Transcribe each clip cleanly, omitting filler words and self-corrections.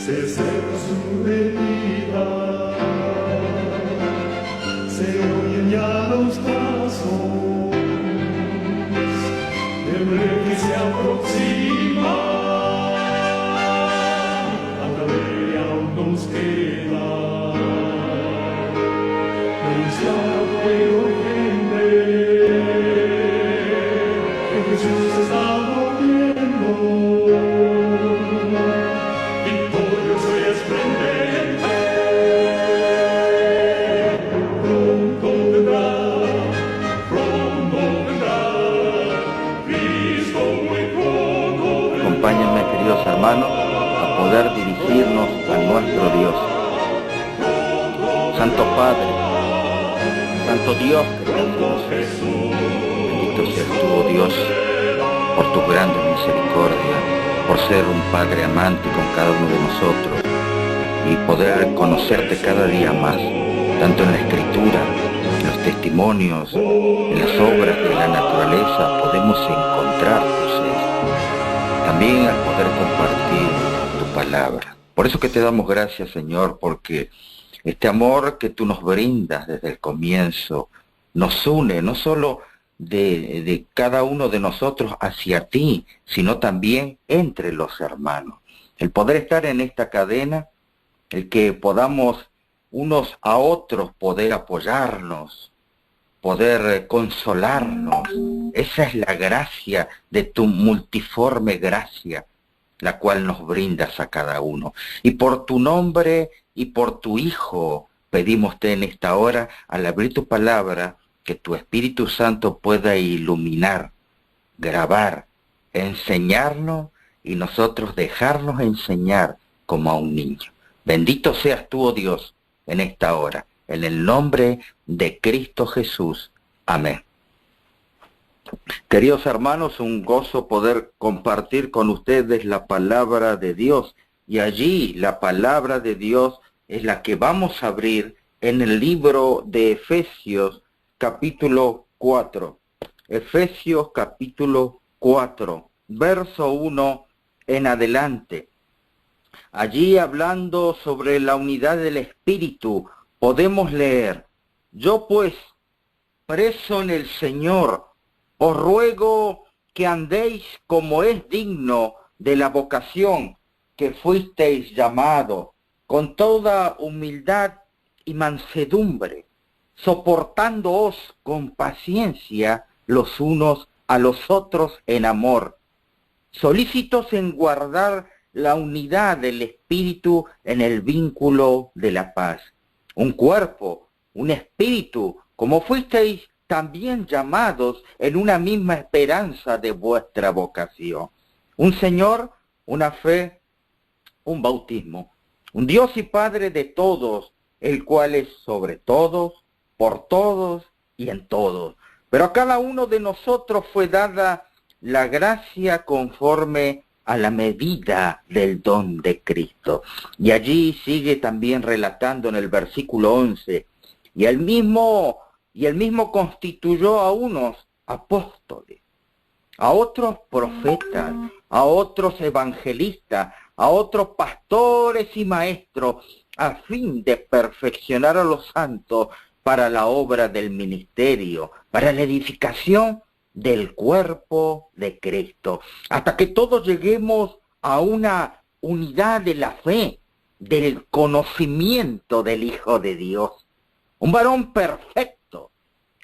se seca su herida, se oyen ya los pasos del rey que se aproxima, hasta ver aún nos queda, anunciar fuego urgente, que Jesús está volviendo. Acompáñenme, queridos hermanos, a poder dirigirnos a nuestro Dios. Santo Padre, Santo Dios que te conoces, bendito seas tú, oh Dios, por tu grande misericordia, por ser un Padre amante con cada uno de nosotros y poder conocerte cada día más, tanto en la Escritura, en los testimonios, en las obras de la naturaleza, podemos encontrar tu ser. También al poder compartir tu palabra. Por eso que te damos gracias, Señor, porque este amor que tú nos brindas desde el comienzo nos une, no solo de cada uno de nosotros hacia ti, sino también entre los hermanos. El poder estar en esta cadena, el que podamos unos a otros poder apoyarnos, poder consolarnos. Esa es la gracia de tu multiforme gracia, la cual nos brindas a cada uno. Y por tu nombre y por tu Hijo pedimos en esta hora, al abrir tu palabra, que tu Espíritu Santo pueda iluminar, grabar, enseñarnos y nosotros dejarnos enseñar como a un niño. Bendito seas tú, oh Dios, en esta hora. En el nombre de Cristo Jesús. Amén. Queridos hermanos, un gozo poder compartir con ustedes la palabra de Dios. Y allí la palabra de Dios es la que vamos a abrir en el libro de Efesios, capítulo 4. Efesios, capítulo 4, verso 1 en adelante. Allí hablando sobre la unidad del Espíritu, podemos leer: yo pues, preso en el Señor, os ruego que andéis como es digno de la vocación que fuisteis llamados, con toda humildad y mansedumbre, soportándoos con paciencia los unos a los otros en amor, solícitos en guardar la unidad del Espíritu en el vínculo de la paz. Un cuerpo, un espíritu, como fuisteis también llamados en una misma esperanza de vuestra vocación. Un Señor, una fe, un bautismo. Un Dios y Padre de todos, el cual es sobre todos, por todos y en todos. Pero a cada uno de nosotros fue dada la gracia conforme a la medida del don de Cristo. Y allí sigue también relatando en el versículo 11, y el mismo constituyó a unos apóstoles, a otros profetas, a otros evangelistas, a otros pastores y maestros, a fin de perfeccionar a los santos para la obra del ministerio, para la edificación del cuerpo de Cristo, hasta que todos lleguemos a una unidad de la fe, del conocimiento del Hijo de Dios, un varón perfecto,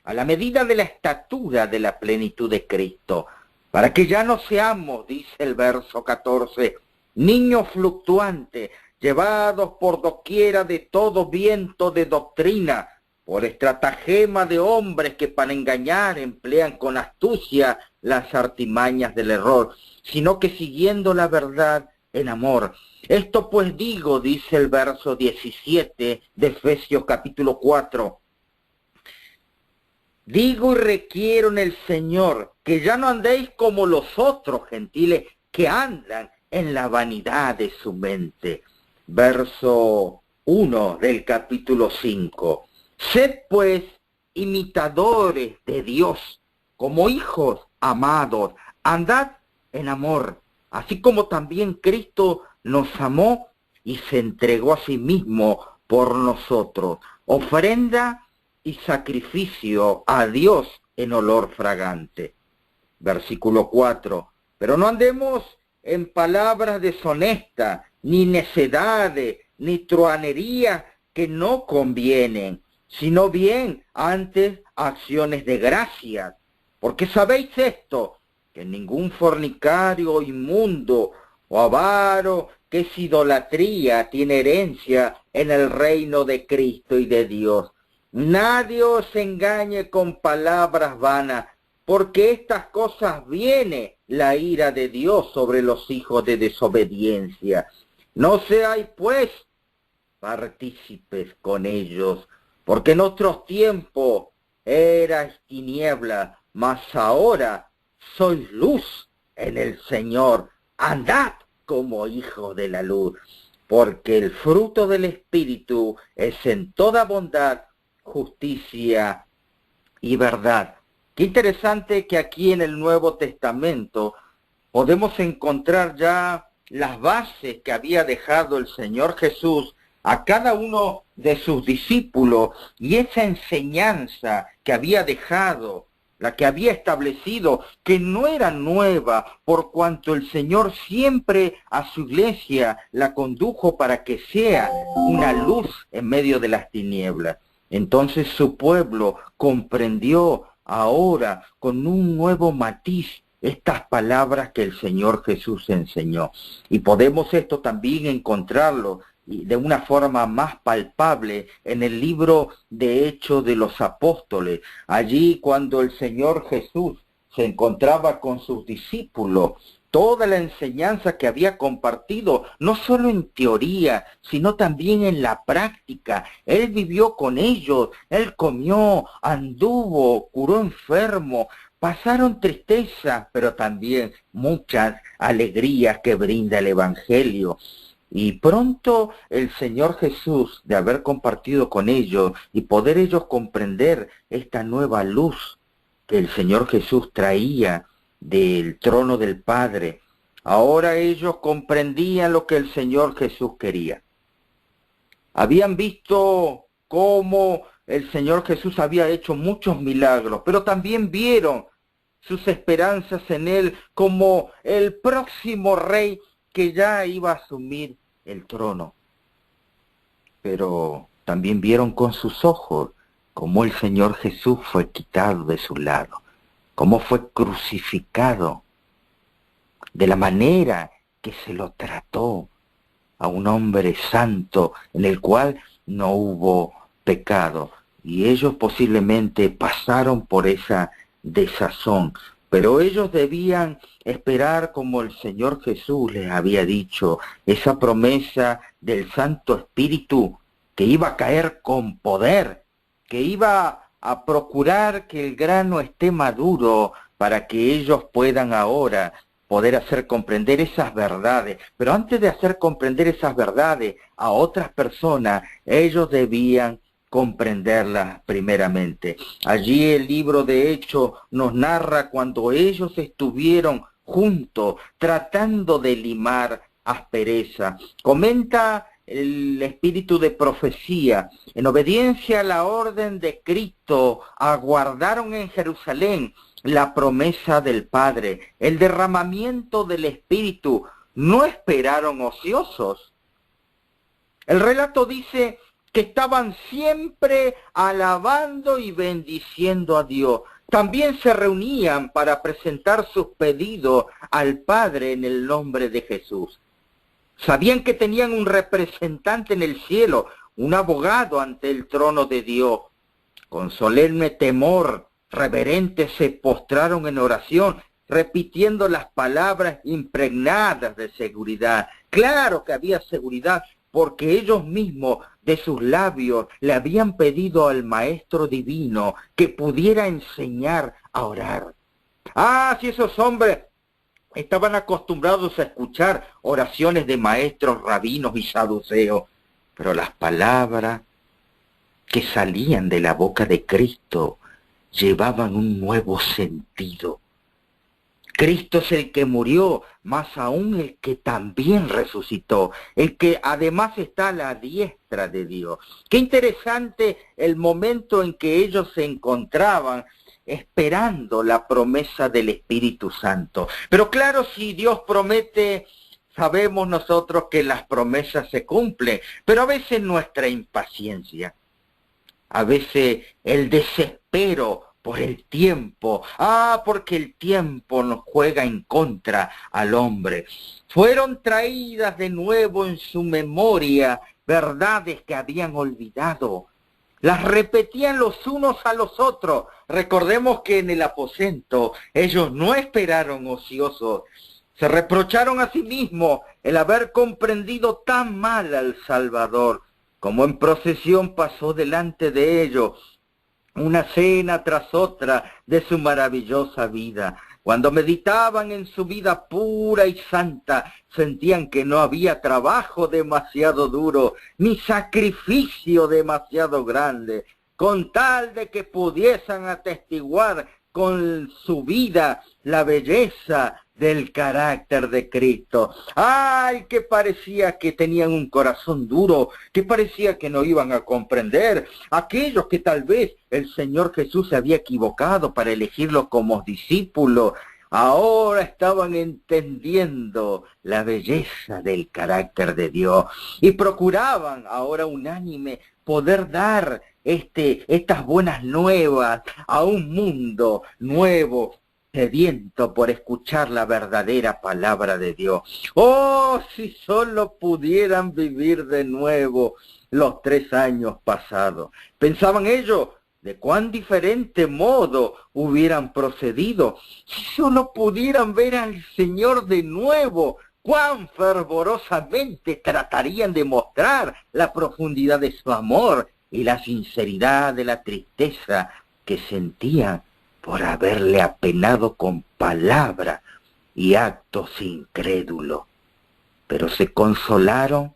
a la medida de la estatura de la plenitud de Cristo, para que ya no seamos, dice el verso 14, niños fluctuantes, llevados por doquiera de todo viento de doctrina, por estratagema de hombres que para engañar emplean con astucia las artimañas del error, sino que siguiendo la verdad en amor. Esto pues digo, dice el verso 17 de Efesios capítulo 4, digo y requiero en el Señor que ya no andéis como los otros gentiles que andan en la vanidad de su mente. Verso 1 del capítulo 5. Sed pues imitadores de Dios, como hijos amados, andad en amor, así como también Cristo nos amó y se entregó a sí mismo por nosotros, ofrenda y sacrificio a Dios en olor fragante. Versículo 4. Pero no andemos en palabras deshonestas, ni necedades, ni truhanerías que no convienen, sino bien antes acciones de gracias. Porque sabéis esto, que ningún fornicario inmundo o avaro, que es idolatría, tiene herencia en el reino de Cristo y de Dios. Nadie os engañe con palabras vanas, porque estas cosas viene la ira de Dios sobre los hijos de desobediencia. No seáis, pues, partícipes con ellos, porque en otros tiempos erais tiniebla, mas ahora sois luz en el Señor. Andad como hijos de la luz, porque el fruto del Espíritu es en toda bondad, justicia y verdad. Qué interesante que aquí en el Nuevo Testamento podemos encontrar ya las bases que había dejado el Señor Jesús a cada uno de sus discípulos, y esa enseñanza que había dejado, la que había establecido, que no era nueva, por cuanto el Señor siempre a su iglesia la condujo para que sea una luz en medio de las tinieblas. Entonces su pueblo comprendió ahora con un nuevo matiz estas palabras que el Señor Jesús enseñó. Y podemos esto también encontrarlo de una forma más palpable en el libro de Hechos de los Apóstoles. Allí cuando el Señor Jesús se encontraba con sus discípulos, toda la enseñanza que había compartido, no solo en teoría, sino también en la práctica. Él vivió con ellos, él comió, anduvo, curó enfermos, pasaron tristezas, pero también muchas alegrías que brinda el Evangelio. Y pronto el Señor Jesús, de haber compartido con ellos y poder ellos comprender esta nueva luz que el Señor Jesús traía del trono del Padre, ahora ellos comprendían lo que el Señor Jesús quería. Habían visto cómo el Señor Jesús había hecho muchos milagros, pero también vieron sus esperanzas en Él como el próximo rey que ya iba a asumir el trono. Pero también vieron con sus ojos cómo el Señor Jesús fue quitado de su lado, cómo fue crucificado, de la manera que se lo trató a un hombre santo en el cual no hubo pecado. Y ellos posiblemente pasaron por esa desazón, pero ellos debían esperar, como el Señor Jesús les había dicho, esa promesa del Santo Espíritu que iba a caer con poder, que iba a procurar que el grano esté maduro para que ellos puedan ahora poder hacer comprender esas verdades. Pero antes de hacer comprender esas verdades a otras personas, ellos debían comprenderlas primeramente. Allí el libro de Hechos nos narra cuando ellos estuvieron juntos tratando de limar aspereza. Comenta el espíritu de profecía: en obediencia a la orden de Cristo, aguardaron en Jerusalén la promesa del Padre, el derramamiento del Espíritu. No esperaron ociosos. El relato dice que estaban siempre alabando y bendiciendo a Dios. También se reunían para presentar sus pedidos al Padre en el nombre de Jesús. Sabían que tenían un representante en el cielo, un abogado ante el trono de Dios. Con solemne temor, reverentes se postraron en oración, repitiendo las palabras impregnadas de seguridad. Claro que había seguridad, porque ellos mismos de sus labios le habían pedido al Maestro Divino que pudiera enseñar a orar. Si esos hombres estaban acostumbrados a escuchar oraciones de maestros, rabinos y saduceos, pero las palabras que salían de la boca de Cristo llevaban un nuevo sentido. Cristo es el que murió, más aún el que también resucitó, el que además está a la diestra de Dios. Qué interesante el momento en que ellos se encontraban esperando la promesa del Espíritu Santo. Pero claro, si Dios promete, sabemos nosotros que las promesas se cumplen, pero a veces nuestra impaciencia, a veces el desespero por el tiempo, porque el tiempo nos juega en contra al hombre. Fueron traídas de nuevo en su memoria verdades que habían olvidado. Las repetían los unos a los otros. Recordemos que en el aposento ellos no esperaron ociosos. Se reprocharon a sí mismos el haber comprendido tan mal al Salvador, como en procesión pasó delante de ellos una cena tras otra de su maravillosa vida. Cuando meditaban en su vida pura y santa, sentían que no había trabajo demasiado duro, ni sacrificio demasiado grande, con tal de que pudiesen atestiguar con su vida la belleza del carácter de Cristo. ¡Ay! Que parecía que tenían un corazón duro, que parecía que no iban a comprender. Aquellos que tal vez el Señor Jesús se había equivocado para elegirlo como discípulo, ahora estaban entendiendo la belleza del carácter de Dios y procuraban ahora unánime poder dar estas buenas nuevas a un mundo nuevo, sediento por escuchar la verdadera palabra de Dios. ¡Oh, si solo pudieran vivir de nuevo los 3 años pasados! Pensaban ellos de cuán diferente modo hubieran procedido. Si solo pudieran ver al Señor de nuevo, cuán fervorosamente tratarían de mostrar la profundidad de su amor y la sinceridad de la tristeza que sentían por haberle apenado con palabra y actos incrédulos. Pero se consolaron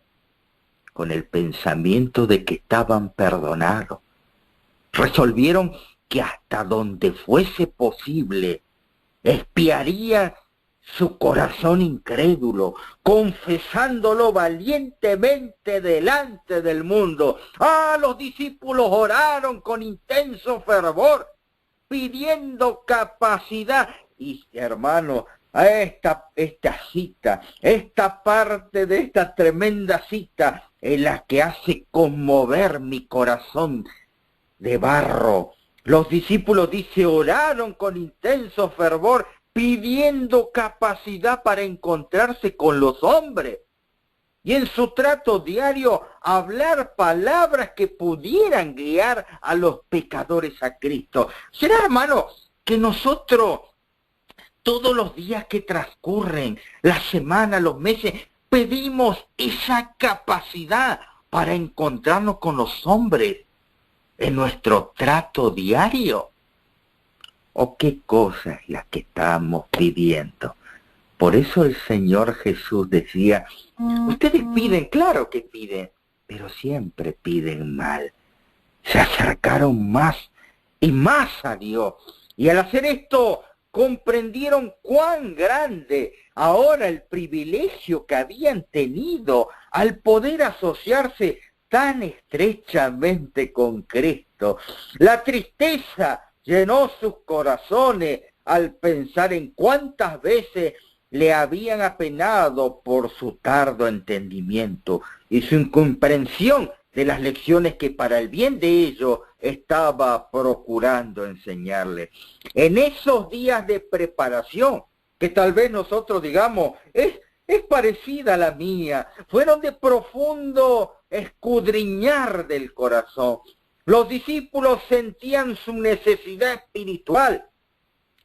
con el pensamiento de que estaban perdonados. Resolvieron que hasta donde fuese posible espiaría su corazón incrédulo, confesándolo valientemente delante del mundo. Los discípulos oraron con intenso fervor, pidiendo capacidad. Y hermano, a esta cita, esta parte de esta tremenda cita, es la que hace conmover mi corazón de barro. Los discípulos, dice, oraron con intenso fervor, pidiendo capacidad para encontrarse con los hombres. Y en su trato diario, hablar palabras que pudieran guiar a los pecadores a Cristo. ¿Será, hermano, que nosotros, todos los días que transcurren, la semana, los meses, pedimos esa capacidad para encontrarnos con los hombres en nuestro trato diario? ¿O qué cosa es la que estamos pidiendo? Por eso el Señor Jesús decía, ustedes piden, claro que piden, pero siempre piden mal. Se acercaron más y más a Dios. Y al hacer esto, comprendieron cuán grande ahora el privilegio que habían tenido al poder asociarse tan estrechamente con Cristo. La tristeza llenó sus corazones al pensar en cuántas veces le habían apenado por su tardo entendimiento y su incomprensión de las lecciones que para el bien de ellos estaba procurando enseñarles. En esos días de preparación, que tal vez nosotros digamos, es parecida a la mía, fueron de profundo escudriñar del corazón. Los discípulos sentían su necesidad espiritual,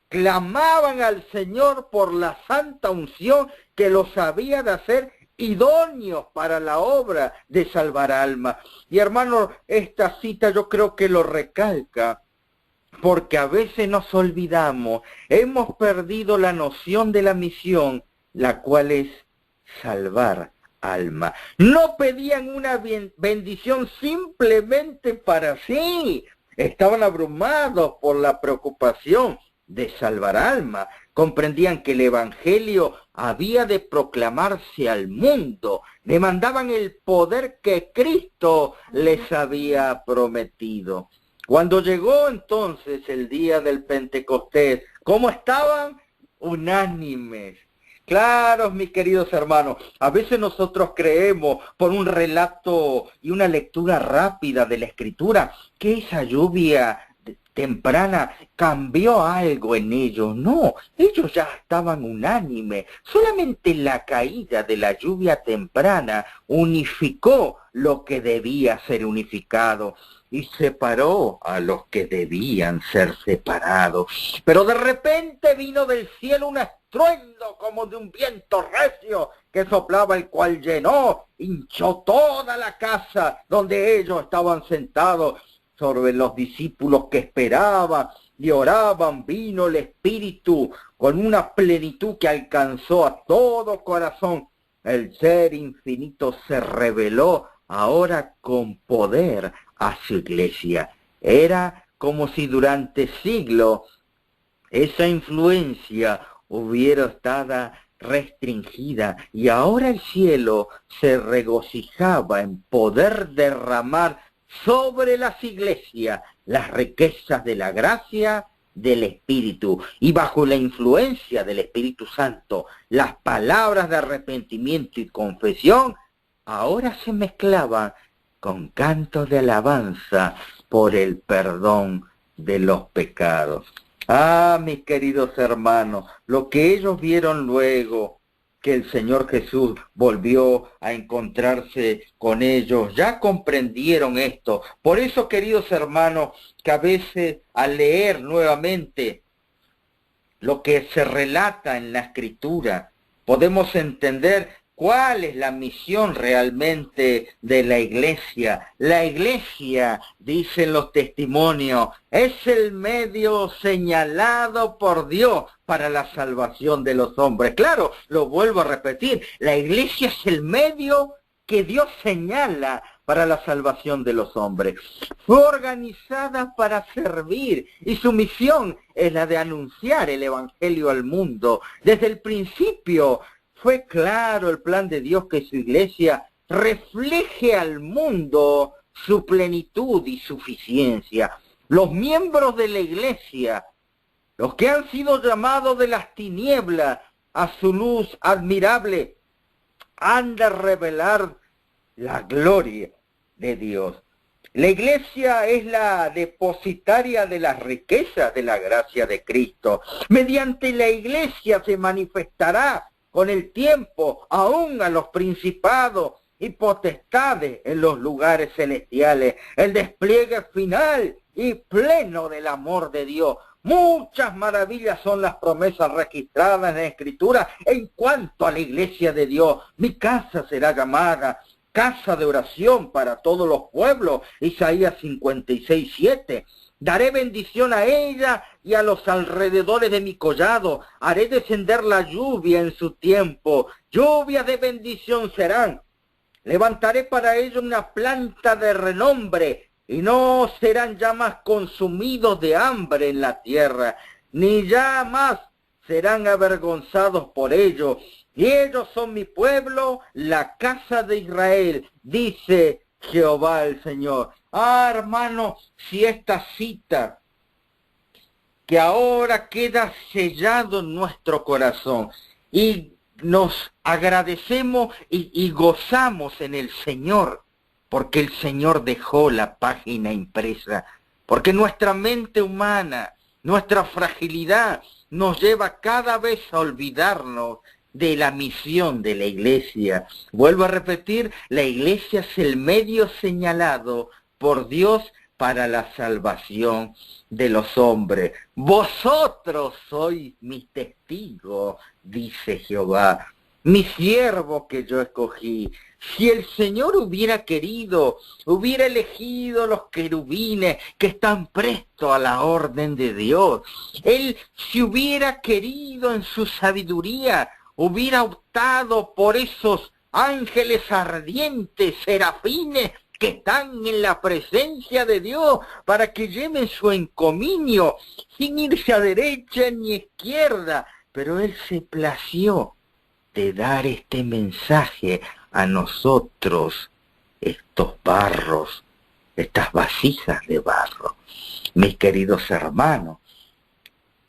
clamaban al Señor por la santa unción que los había de hacer idóneos para la obra de salvar almas. Y hermano, esta cita yo creo que lo recalca, porque a veces nos olvidamos, hemos perdido la noción de la misión, la cual es salvar alma. No pedían una bendición simplemente para sí, estaban abrumados por la preocupación de salvar almas, comprendían que el Evangelio había de proclamarse al mundo, demandaban el poder que Cristo les había prometido. Cuando llegó entonces el día del Pentecostés, ¿cómo estaban? Unánimes. Claro, mis queridos hermanos, a veces nosotros creemos por un relato y una lectura rápida de la Escritura que esa lluvia temprana cambió algo en ellos. No, ellos ya estaban unánimes. Solamente la caída de la lluvia temprana unificó lo que debía ser unificado y separó a los que debían ser separados. Pero de repente vino del cielo un estruendo como de un viento recio que soplaba, el cual hinchó toda la casa donde ellos estaban sentados. Sobre los discípulos que esperaban y oraban vino el Espíritu con una plenitud que alcanzó a todo corazón. El Ser Infinito se reveló ahora con poder a su iglesia. Era como si durante siglos esa influencia hubiera estado restringida y ahora el cielo se regocijaba en poder derramar sobre las iglesias las riquezas de la gracia del Espíritu, y bajo la influencia del Espíritu Santo las palabras de arrepentimiento y confesión ahora se mezclaban con cantos de alabanza por el perdón de los pecados. Ah, mis queridos hermanos, lo que ellos vieron luego que el Señor Jesús volvió a encontrarse con ellos, ya comprendieron esto. Por eso, queridos hermanos, que a veces al leer nuevamente lo que se relata en la Escritura, podemos entender cuál es la misión realmente de la iglesia. La iglesia, dicen los testimonios, es el medio señalado por Dios para la salvación de los hombres. Claro, lo vuelvo a repetir, la iglesia es el medio que Dios señala para la salvación de los hombres. Fue organizada para servir y su misión es la de anunciar el Evangelio al mundo. Desde el principio fue claro el plan de Dios que su iglesia refleje al mundo su plenitud y suficiencia. Los miembros de la iglesia, los que han sido llamados de las tinieblas a su luz admirable, han de revelar la gloria de Dios. La iglesia es la depositaria de las riquezas de la gracia de Cristo. Mediante la iglesia se manifestará con el tiempo aún a los principados y potestades en los lugares celestiales, el despliegue final y pleno del amor de Dios. Muchas maravillas son las promesas registradas en la Escritura en cuanto a la iglesia de Dios. Mi casa será llamada casa de oración para todos los pueblos, Isaías 56:7. Daré bendición a ella y a los alrededores de mi collado. Haré descender la lluvia en su tiempo. Lluvias de bendición serán. Levantaré para ellos una planta de renombre y no serán ya más consumidos de hambre en la tierra, ni ya más serán avergonzados por ello. Y ellos son mi pueblo, la casa de Israel, dice Jehová el Señor. Ah, hermano, si esta cita que ahora queda sellado en nuestro corazón y nos agradecemos y gozamos en el Señor, porque el Señor dejó la página impresa, porque nuestra mente humana, nuestra fragilidad nos lleva cada vez a olvidarnos de la misión de la iglesia. Vuelvo a repetir, la iglesia es el medio señalado por Dios para la salvación de los hombres. Vosotros sois mis testigos, dice Jehová, mi siervo que yo escogí. Si el Señor hubiera querido, hubiera elegido los querubines que están prestos a la orden de Dios. Él, si hubiera querido en su sabiduría, hubiera optado por esos ángeles ardientes, serafines, que están en la presencia de Dios para que lleven su encomienio sin irse a derecha ni izquierda. Pero Él se plació de dar este mensaje a nosotros, estos barros, estas vasijas de barro. Mis queridos hermanos,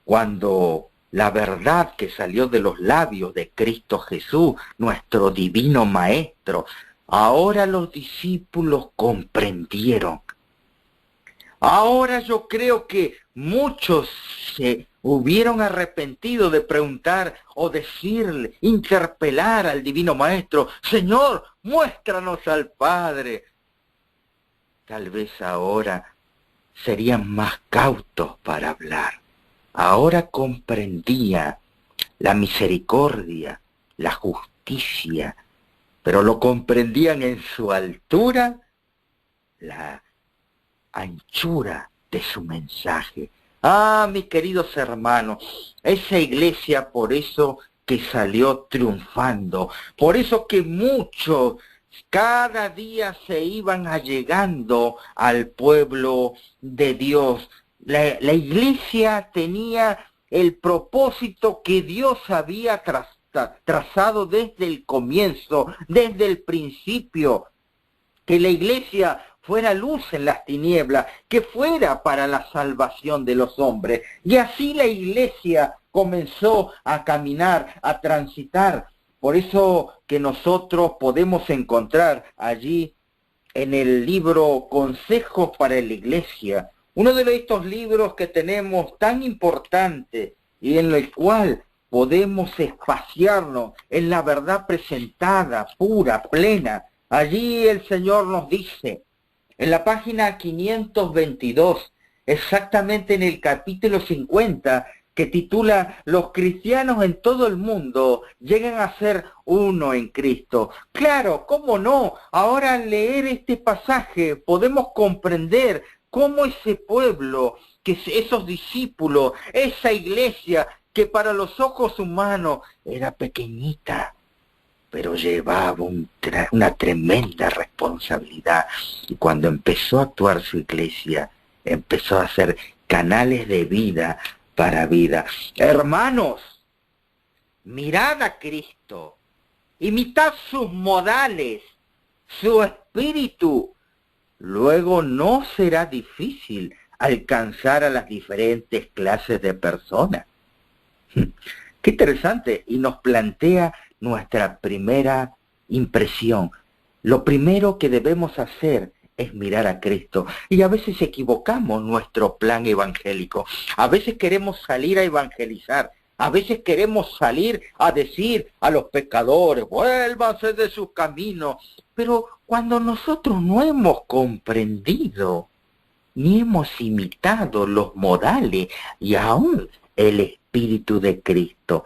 cuando la verdad que salió de los labios de Cristo Jesús, nuestro divino Maestro, ahora los discípulos comprendieron. Ahora yo creo que muchos se hubieron arrepentido de preguntar o decirle, interpelar al divino Maestro, Señor, muéstranos al Padre. Tal vez ahora serían más cautos para hablar. Ahora comprendía la misericordia, la justicia, pero lo comprendían en su altura, la anchura de su mensaje. Ah, mis queridos hermanos, esa iglesia por eso que salió triunfando, por eso que muchos cada día se iban allegando al pueblo de Dios. La iglesia tenía el propósito que Dios había trazado desde el comienzo, desde el principio, que la iglesia fuera luz en las tinieblas, que fuera para la salvación de los hombres. Y así la iglesia comenzó a caminar, a transitar. Por eso que nosotros podemos encontrar allí en el libro Consejos para la Iglesia, uno de estos libros que tenemos tan importante y en el cual podemos espaciarnos en la verdad presentada, pura, plena. Allí el Señor nos dice, en la página 522, exactamente en el capítulo 50, que titula Los cristianos en todo el mundo llegan a ser uno en Cristo. Claro, ¿cómo no? Ahora al leer este pasaje podemos comprender cómo ese pueblo, que esos discípulos, esa iglesia que para los ojos humanos era pequeñita, pero llevaba una tremenda responsabilidad. Y cuando empezó a actuar su iglesia, empezó a ser canales de vida para vida. Hermanos, mirad a Cristo, imitad sus modales, su espíritu. Luego no será difícil alcanzar a las diferentes clases de personas. Qué interesante, y nos plantea nuestra primera impresión. Lo primero que debemos hacer es mirar a Cristo. Y a veces equivocamos nuestro plan evangélico. A veces queremos salir a evangelizar. A veces queremos salir a decir a los pecadores, vuélvanse de sus caminos. Pero cuando nosotros no hemos comprendido, ni hemos imitado los modales y aún el Espíritu de Cristo,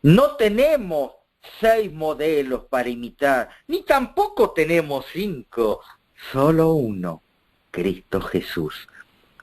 no tenemos 6 modelos para imitar, ni tampoco tenemos 5, solo uno, Cristo Jesús.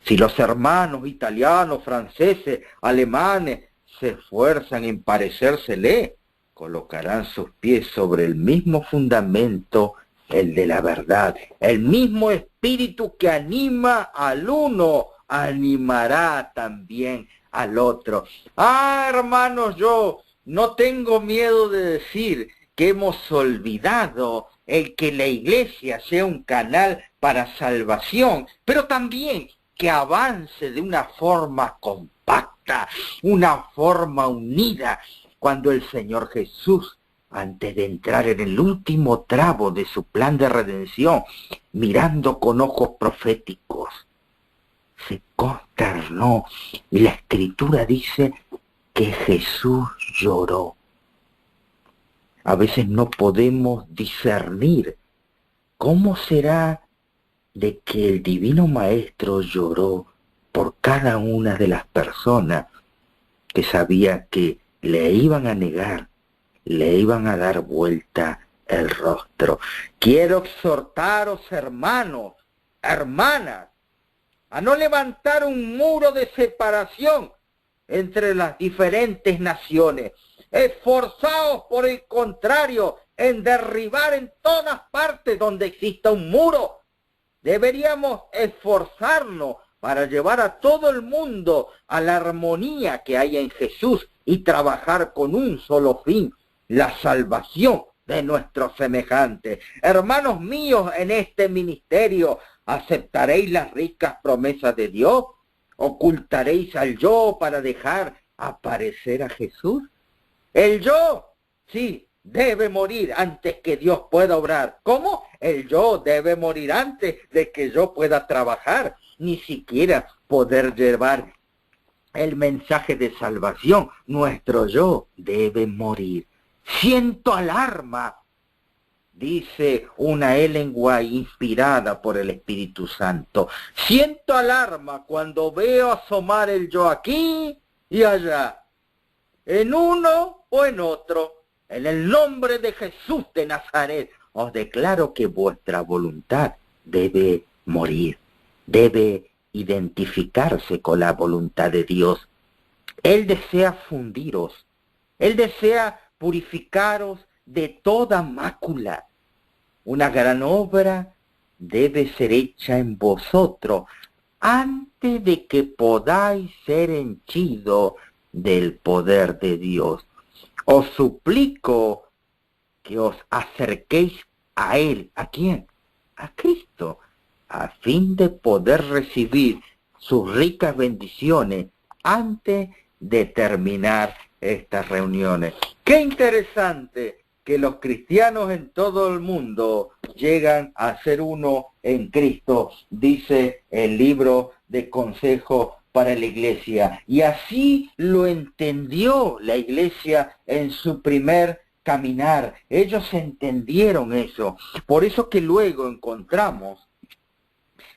Si los hermanos italianos, franceses, alemanes se esfuerzan en parecérsele, colocarán sus pies sobre el mismo fundamento, el de la verdad. El mismo espíritu que anima al uno, animará también al otro. Ah, hermanos, yo no tengo miedo de decir que hemos olvidado el que la iglesia sea un canal para salvación, pero también que avance de una forma compacta, una forma unida, cuando el Señor Jesús, antes de entrar en el último tramo de su plan de redención, mirando con ojos proféticos, se consternó, y la Escritura dice que Jesús lloró. A veces no podemos discernir cómo será de que el Divino Maestro lloró por cada una de las personas que sabía que le iban a negar, le iban a dar vuelta el rostro. Quiero exhortaros, hermanos, hermanas, a no levantar un muro de separación entre las diferentes naciones. Esforzaos, por el contrario, en derribar en todas partes donde exista un muro Deberíamos esforzarnos para llevar a todo el mundo a la armonía que hay en Jesús y trabajar con un solo fin, la salvación de nuestros semejantes. Hermanos míos, en este ministerio, ¿aceptaréis las ricas promesas de Dios? ¿Ocultaréis al yo para dejar aparecer a Jesús? El yo, sí, debe morir antes que Dios pueda obrar. ¿Cómo? El yo debe morir antes de que yo pueda trabajar, ni siquiera poder llevar el mensaje de salvación. Nuestro yo debe morir. Siento alarma, dice una Ellen White inspirada por el Espíritu Santo. Siento alarma cuando veo asomar el yo aquí y allá, en uno o en otro. En el nombre de Jesús de Nazaret, os declaro que vuestra voluntad debe morir, debe identificarse con la voluntad de Dios. Él desea fundiros, Él desea purificaros de toda mácula. Una gran obra debe ser hecha en vosotros antes de que podáis ser henchidos del poder de Dios. Os suplico que os acerquéis a Él. ¿A quién? A Cristo, a fin de poder recibir sus ricas bendiciones antes de terminar estas reuniones. ¡Qué interesante que los cristianos en todo el mundo llegan a ser uno en Cristo!, dice el libro de Consejo para la Iglesia. Y así lo entendió la Iglesia en su primer caminar. Ellos entendieron eso. Por eso que luego encontramos,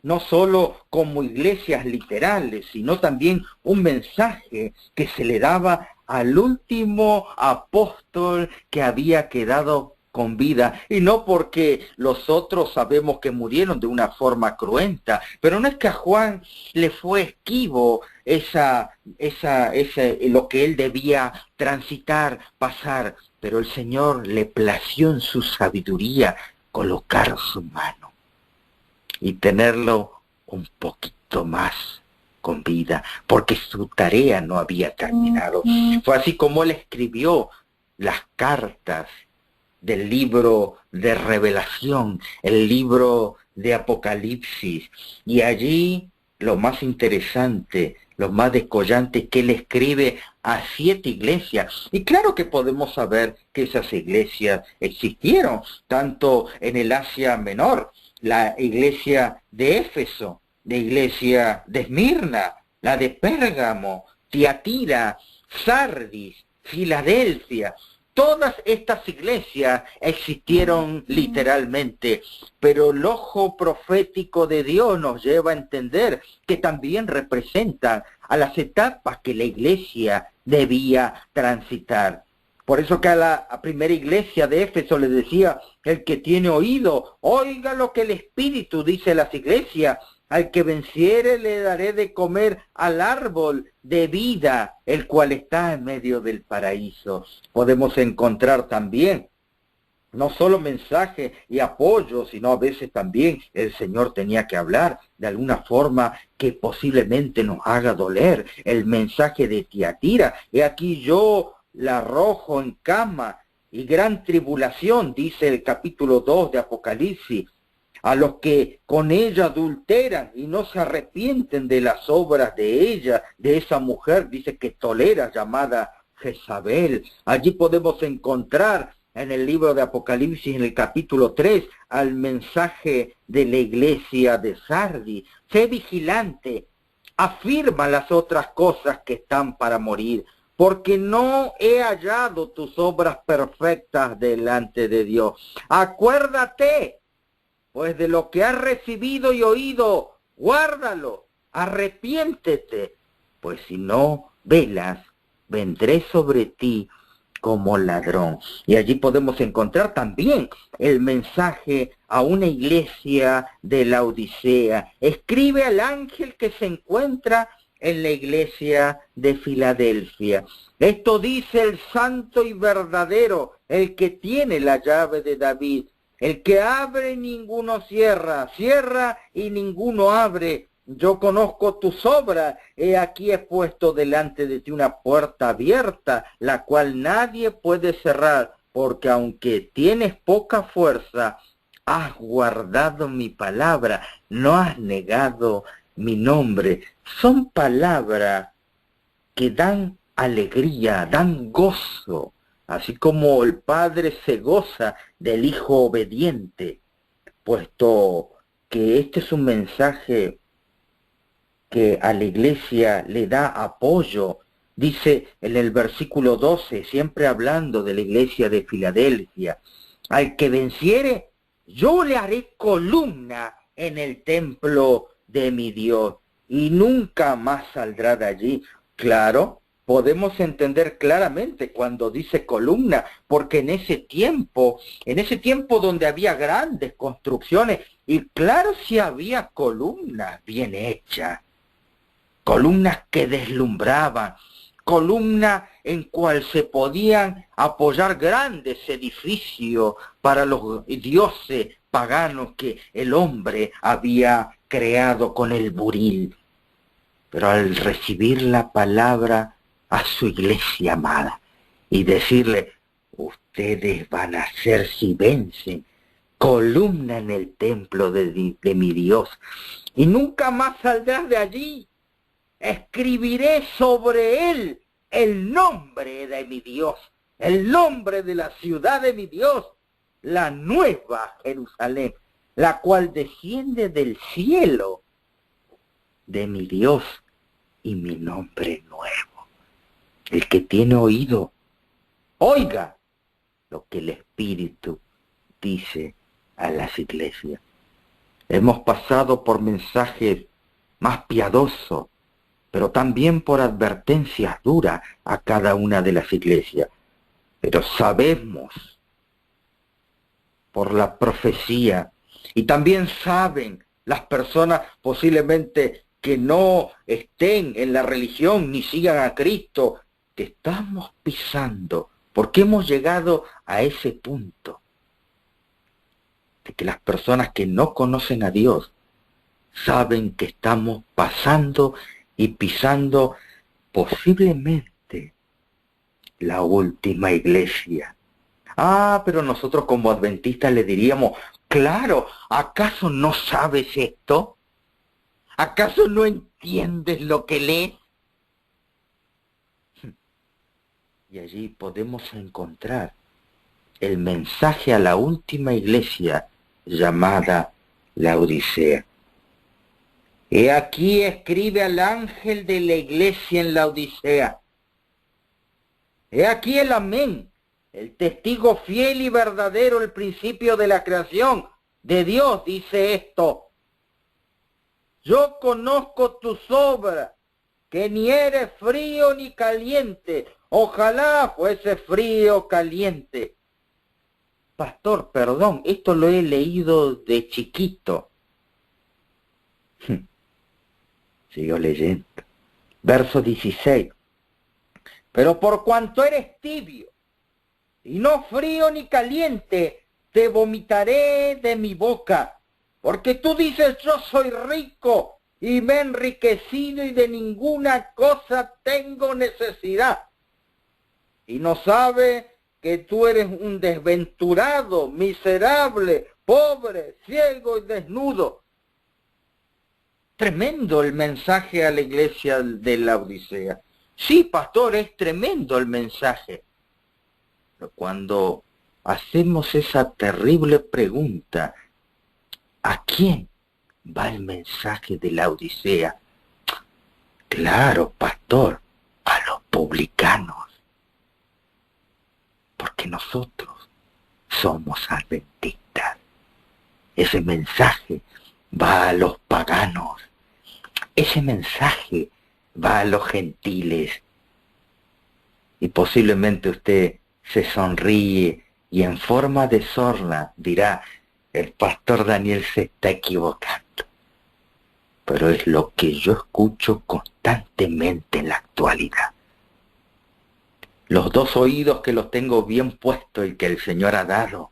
no solo como iglesias literales, sino también un mensaje que se le daba al último apóstol que había quedado con vida, y no porque los otros sabemos que murieron de una forma cruenta, pero no es que a Juan le fue esquivo lo que él debía transitar, pasar, pero el Señor le plació en su sabiduría colocar su mano y tenerlo un poquito más con vida, porque su tarea no había terminado. Fue así como él escribió las cartas del libro de Revelación, el libro de Apocalipsis, y allí lo más interesante, lo más descollante, que él escribe a 7 iglesias. Y claro que podemos saber que esas iglesias existieron, tanto en el Asia Menor, la iglesia de Éfeso, la iglesia de Esmirna, la de Pérgamo, Tiatira, Sardis, Filadelfia. Todas estas iglesias existieron literalmente, pero el ojo profético de Dios nos lleva a entender que también representan a las etapas que la iglesia debía transitar. Por eso que a la primera iglesia de Éfeso le decía: el que tiene oído, oiga lo que el Espíritu dice a las iglesias. Al que venciere le daré de comer al árbol de vida, el cual está en medio del paraíso. Podemos encontrar también no solo mensaje y apoyo, sino a veces también el Señor tenía que hablar de alguna forma que posiblemente nos haga doler. El mensaje de Tiatira: he aquí yo la arrojo en cama y gran tribulación, dice el capítulo 2 de Apocalipsis, a los que con ella adulteran y no se arrepienten de las obras de ella, de esa mujer, dice, que tolera, llamada Jezabel. Allí podemos encontrar en el libro de Apocalipsis, en el capítulo 3, al mensaje de la iglesia de Sardis: sé vigilante, afirma las otras cosas que están para morir, porque no he hallado tus obras perfectas delante de Dios. Acuérdate, pues, de lo que has recibido y oído, guárdalo, arrepiéntete, pues si no velas, vendré sobre ti como ladrón. Y allí podemos encontrar también el mensaje a una iglesia de la Odisea: escribe al ángel que se encuentra en la iglesia de Filadelfia. Esto dice el santo y verdadero, el que tiene la llave de David. El que abre ninguno cierra, cierra y ninguno abre. Yo conozco tus obras, he aquí he puesto delante de ti una puerta abierta, la cual nadie puede cerrar, porque aunque tienes poca fuerza, has guardado mi palabra, no has negado mi nombre. Son palabras que dan alegría, dan gozo, así como el Padre se goza del Hijo obediente, puesto que este es un mensaje que a la iglesia le da apoyo. Dice en el versículo 12, siempre hablando de la iglesia de Filadelfia, al que venciere, yo le haré columna en el templo de mi Dios y nunca más saldrá de allí. Claro, podemos entender claramente cuando dice columna, porque en ese tiempo donde había grandes construcciones, y claro, si había columnas bien hechas, columnas que deslumbraban, columnas en cual se podían apoyar grandes edificios para los dioses paganos que el hombre había creado con el buril. Pero al recibir la palabra a su iglesia amada y decirle, ustedes van a ser, si vencen, columna en el templo de mi Dios, y nunca más saldrás de allí. Escribiré sobre él el nombre de mi Dios, el nombre de la ciudad de mi Dios, la nueva Jerusalén, la cual desciende del cielo de mi Dios, y mi nombre nuevo. El que tiene oído, oiga lo que el Espíritu dice a las iglesias. Hemos pasado por mensajes más piadosos, pero también por advertencias duras a cada una de las iglesias. Pero sabemos por la profecía, y también saben las personas posiblemente que no estén en la religión ni sigan a Cristo, que estamos pisando, porque hemos llegado a ese punto de que las personas que no conocen a Dios saben que estamos pasando y pisando posiblemente la última iglesia. Pero nosotros como adventistas le diríamos, claro, ¿acaso no sabes esto? ¿Acaso no entiendes lo que lees? Y allí podemos encontrar el mensaje a la última iglesia llamada Laodicea. He aquí escribe al ángel de la iglesia en Laodicea. He aquí el amén, el testigo fiel y verdadero, el principio de la creación de Dios, dice esto. Yo conozco tus obras, que ni eres frío ni caliente. Ojalá fuese frío o caliente. Pastor, perdón, esto lo he leído de chiquito. Sigo leyendo. Verso 16. Pero por cuanto eres tibio, y no frío ni caliente, te vomitaré de mi boca. Porque tú dices, yo soy rico, y me he enriquecido, y de ninguna cosa tengo necesidad. Y no sabes que tú eres un desventurado, miserable, pobre, ciego y desnudo. Tremendo el mensaje a la iglesia de Laodicea. Sí, pastor, es tremendo el mensaje. Pero cuando hacemos esa terrible pregunta, ¿a quién va el mensaje de Laodicea? Claro, pastor, a los publicanos. Porque nosotros somos adventistas. Ese mensaje va a los paganos. Ese mensaje va a los gentiles. Y posiblemente usted se sonríe y en forma de sorna dirá, el pastor Daniel se está equivocando. Pero es lo que yo escucho constantemente en la actualidad. Los dos oídos que los tengo bien puestos y que el Señor ha dado,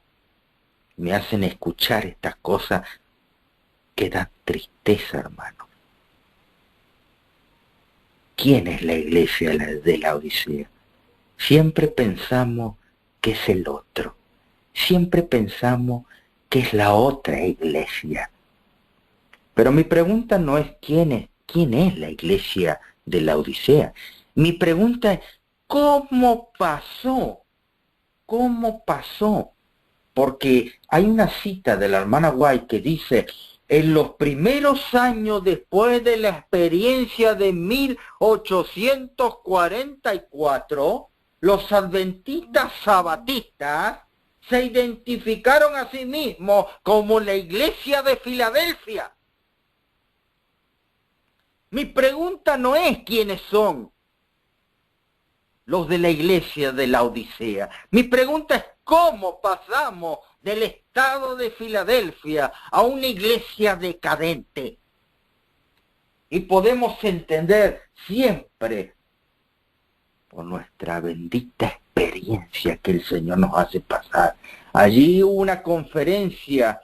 me hacen escuchar estas cosas que dan tristeza, hermano. ¿Quién es la iglesia de la Odisea? Siempre pensamos que es el otro. Siempre pensamos que es la otra iglesia. Pero mi pregunta no es quién es la iglesia de la Odisea. Mi pregunta es ¿cómo pasó? ¿Cómo pasó? Porque hay una cita de la hermana White que dice: en los primeros años después de la experiencia de 1844, los adventistas sabatistas se identificaron a sí mismos como la iglesia de Filadelfia. Mi pregunta no es quiénes son los de la iglesia de la Odisea. Mi pregunta es cómo pasamos del estado de Filadelfia a una iglesia decadente. Y podemos entender siempre por nuestra bendita experiencia que el Señor nos hace pasar. Allí hubo una conferencia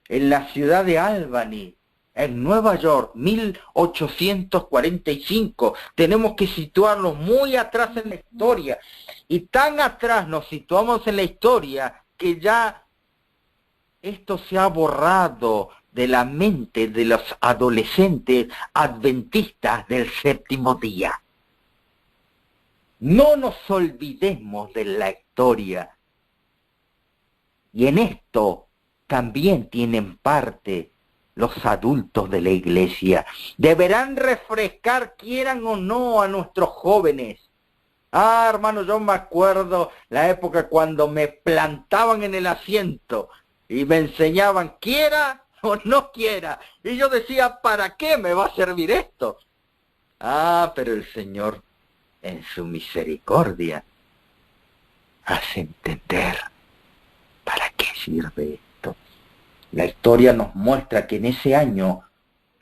en la ciudad de Albany, en Nueva York, 1845. Tenemos que situarnos muy atrás en la historia. Y tan atrás nos situamos en la historia que ya esto se ha borrado de la mente de los adolescentes adventistas del séptimo día. No nos olvidemos de la historia. Y en esto también tienen parte los adultos de la iglesia. Deberán refrescar, quieran o no, a nuestros jóvenes. Hermano, yo me acuerdo la época cuando me plantaban en el asiento y me enseñaban, quiera o no quiera. Y yo decía, ¿para qué me va a servir esto? Pero el Señor, en su misericordia, hace entender para qué sirve esto. La historia nos muestra que en ese año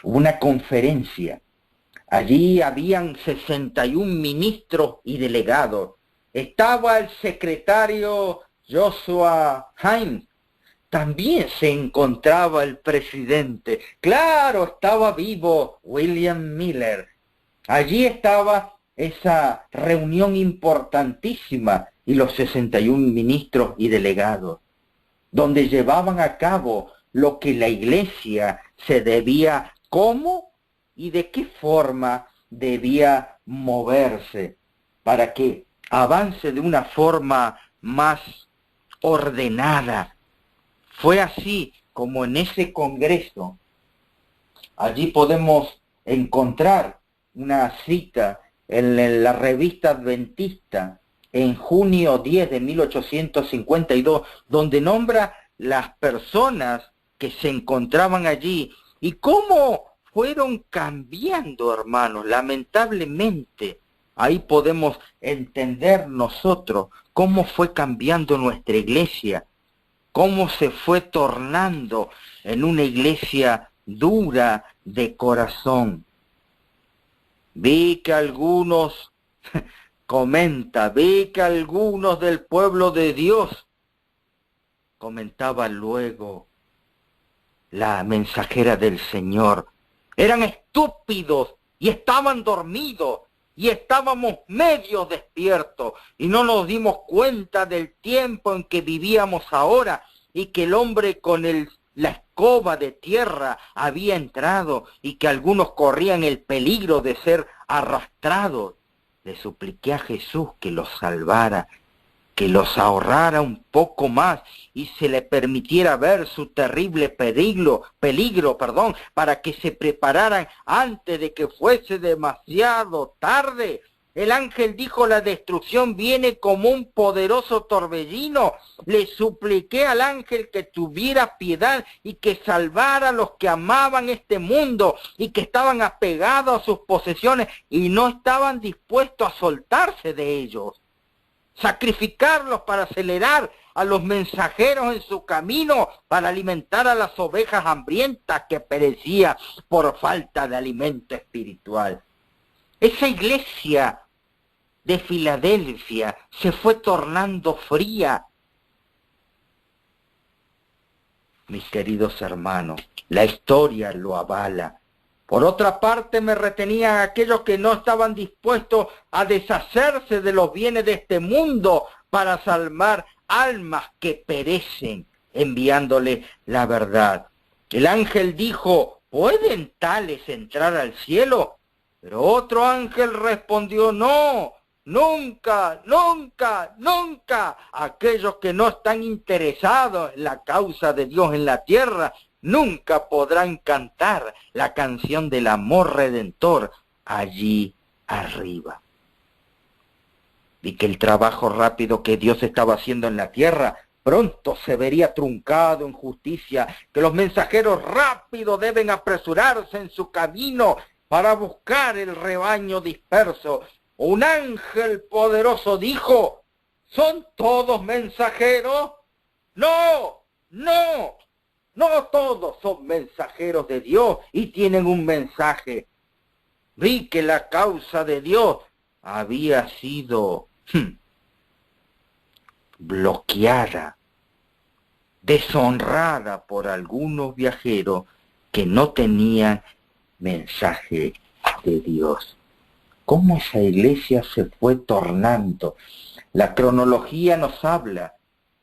hubo una conferencia. Allí habían 61 ministros y delegados. Estaba el secretario Joshua Himes. También se encontraba el presidente. Claro, estaba vivo William Miller. Allí estaba esa reunión importantísima y los 61 ministros y delegados, donde llevaban a cabo lo que la iglesia se debía, cómo y de qué forma debía moverse para que avance de una forma más ordenada. Fue así como en ese congreso, allí podemos encontrar una cita en la revista Adventista, en junio 10 de 1852, donde nombra las personas que se encontraban allí y cómo fueron cambiando, hermanos, lamentablemente. Ahí podemos entender nosotros cómo fue cambiando nuestra iglesia, cómo se fue tornando en una iglesia dura de corazón. Vi que algunos vi que algunos del pueblo de Dios, comentaba luego la mensajera del Señor, eran estúpidos y estaban dormidos y estábamos medio despiertos y no nos dimos cuenta del tiempo en que vivíamos ahora y que el hombre con la escoba de tierra había entrado y que algunos corrían el peligro de ser arrastrados. Le supliqué a Jesús que los salvara, que los ahorrara un poco más y se le permitiera ver su terrible peligro, para que se prepararan antes de que fuese demasiado tarde. El ángel dijo, la destrucción viene como un poderoso torbellino. Le supliqué al ángel que tuviera piedad y que salvara a los que amaban este mundo y que estaban apegados a sus posesiones y no estaban dispuestos a soltarse de ellos. Sacrificarlos para acelerar a los mensajeros en su camino, para alimentar a las ovejas hambrientas que perecían por falta de alimento espiritual. Esa iglesia de Filadelfia se fue tornando fría. mis queridos hermanos. La historia lo avala. Por otra parte, me retenían aquellos que no estaban dispuestos a deshacerse de los bienes de este mundo para salvar almas que perecen, enviándole la verdad. El ángel dijo, ¿pueden tales entrar al cielo? Pero otro ángel respondió, no, nunca, nunca, nunca. Aquellos que no están interesados en la causa de Dios en la tierra, nunca podrán cantar la canción del amor redentor allí arriba. Y que el trabajo rápido que Dios estaba haciendo en la tierra pronto se vería truncado en justicia, que los mensajeros rápidos deben apresurarse en su camino para buscar el rebaño disperso. Un ángel poderoso dijo, ¿son todos mensajeros? No, no, no todos son mensajeros de Dios y tienen un mensaje. Vi que la causa de Dios había sido bloqueada, deshonrada por algunos viajeros que no tenían mensaje de Dios. ¿Cómo esa iglesia se fue tornando? La cronología nos habla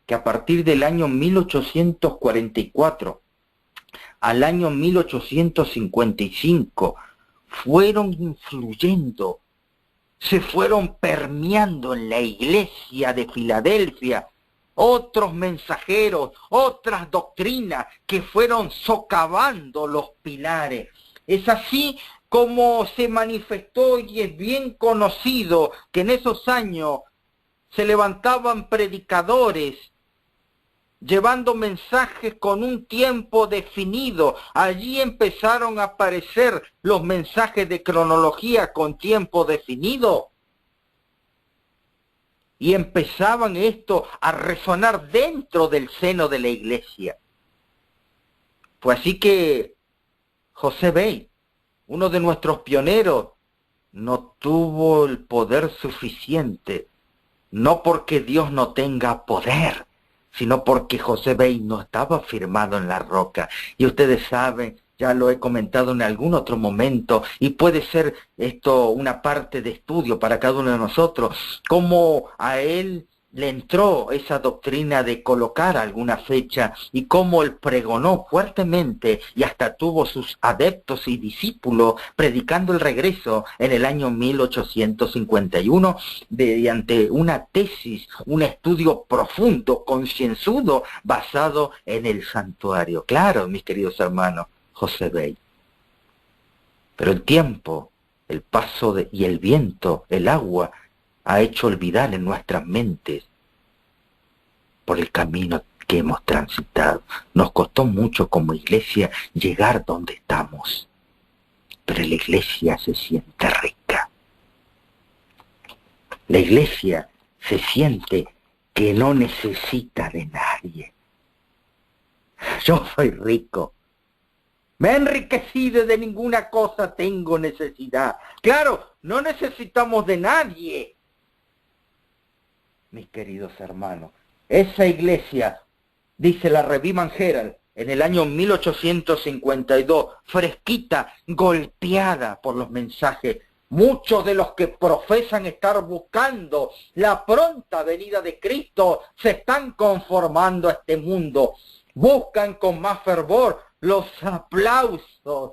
que a partir del año 1844 al año 1855 fueron influyendo, se fueron permeando en la iglesia de Filadelfia otros mensajeros, otras doctrinas que fueron socavando los pilares. Es así como se manifestó y es bien conocido que en esos años se levantaban predicadores llevando mensajes con un tiempo definido. Allí empezaron a aparecer los mensajes de cronología con tiempo definido. Y empezaban esto a resonar dentro del seno de la iglesia. Fue así que José Bey, uno de nuestros pioneros, no tuvo el poder suficiente, no porque Dios no tenga poder, sino porque José Bey no estaba firmado en la roca. Y ustedes saben, ya lo he comentado en algún otro momento, y puede ser esto una parte de estudio para cada uno de nosotros, cómo a él le entró esa doctrina de colocar alguna fecha y cómo él pregonó fuertemente y hasta tuvo sus adeptos y discípulos predicando el regreso en el año 1851 mediante una tesis, un estudio profundo, concienzudo, basado en el santuario. Claro, mis queridos hermanos, José Bey. Pero el tiempo, el paso y el viento, el agua, ha hecho olvidar en nuestras mentes por el camino que hemos transitado. Nos costó mucho como iglesia llegar donde estamos, pero la iglesia se siente rica. La iglesia se siente que no necesita de nadie. Yo soy rico. Me he enriquecido y de ninguna cosa tengo necesidad. Claro, no necesitamos de nadie. Mis queridos hermanos, esa iglesia, dice la Review Herald, en el año 1852, fresquita, golpeada por los mensajes. Muchos de los que profesan estar buscando la pronta venida de Cristo se están conformando a este mundo. Buscan con más fervor los aplausos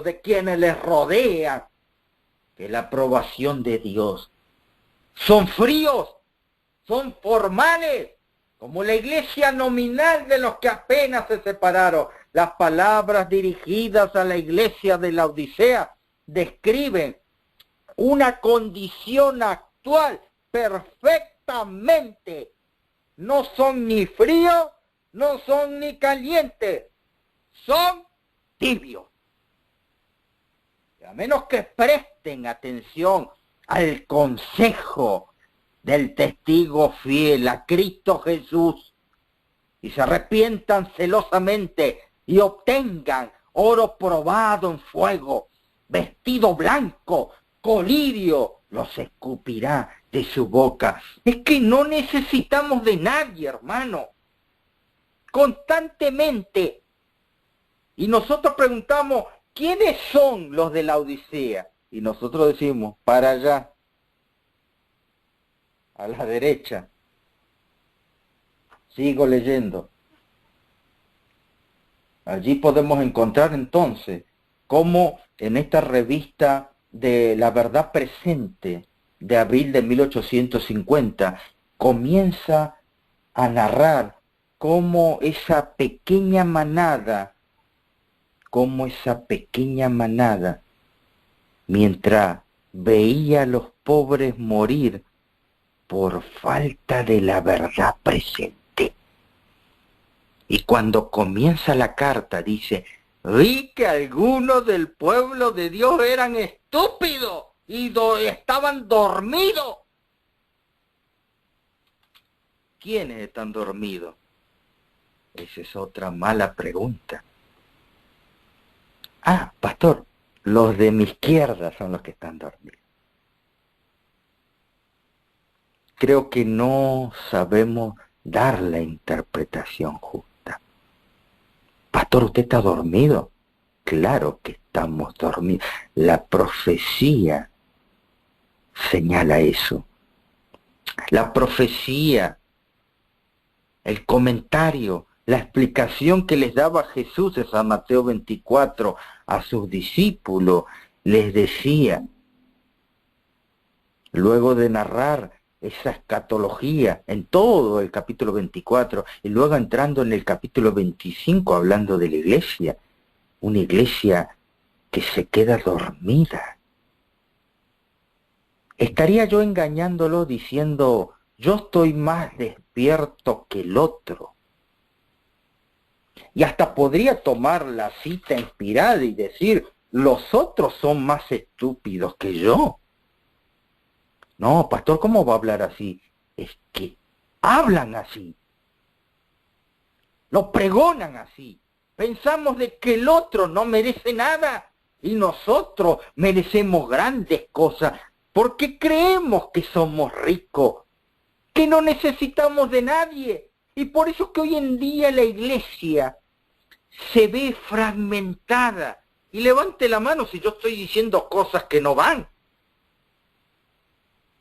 de quienes les rodean, que la aprobación de Dios. Son fríos, son formales, como la iglesia nominal de los que apenas se separaron. Las palabras dirigidas a la iglesia de la Odisea describen una condición actual perfectamente. No son ni fríos, no son ni calientes, son tibios. Y a menos que presten atención al consejo del testigo fiel a Cristo Jesús y se arrepientan celosamente y obtengan oro probado en fuego, vestido blanco, colirio, los escupirá de su boca. Es que no necesitamos de nadie, hermano. constantemente. Y nosotros preguntamos, ¿quiénes son los de la Odisea? Y nosotros decimos, para allá, a la derecha. Sigo leyendo. Allí podemos encontrar entonces cómo en esta revista de La Verdad Presente de abril de 1850 comienza a narrar cómo esa pequeña manada, mientras veía a los pobres morir por falta de la verdad presente. Y cuando comienza la carta dice, vi que algunos del pueblo de Dios eran estúpidos y estaban dormidos. ¿Quiénes están dormidos? Esa es otra mala pregunta. Ah, pastor, los de mi izquierda son los que están dormidos. Creo que no sabemos dar la interpretación justa. Pastor, ¿usted está dormido? Claro que estamos dormidos. La profecía señala eso. La profecía, el comentario, la explicación que les daba Jesús en San Mateo 24 a sus discípulos, les decía, luego de narrar esa escatología en todo el capítulo 24 y luego entrando en el capítulo 25 hablando de la iglesia, una iglesia que se queda dormida. ¿Estaría yo engañándolo diciendo, yo estoy más despierto que el otro? Y hasta podría tomar la cita inspirada y decir, los otros son más estúpidos que yo. No, pastor, ¿cómo va a hablar así? Es que hablan así. Lo pregonan así. Pensamos de que el otro no merece nada y nosotros merecemos grandes cosas porque creemos que somos ricos, que no necesitamos de nadie. Y por eso que hoy en día la iglesia se ve fragmentada. Y levante la mano si yo estoy diciendo cosas que no van.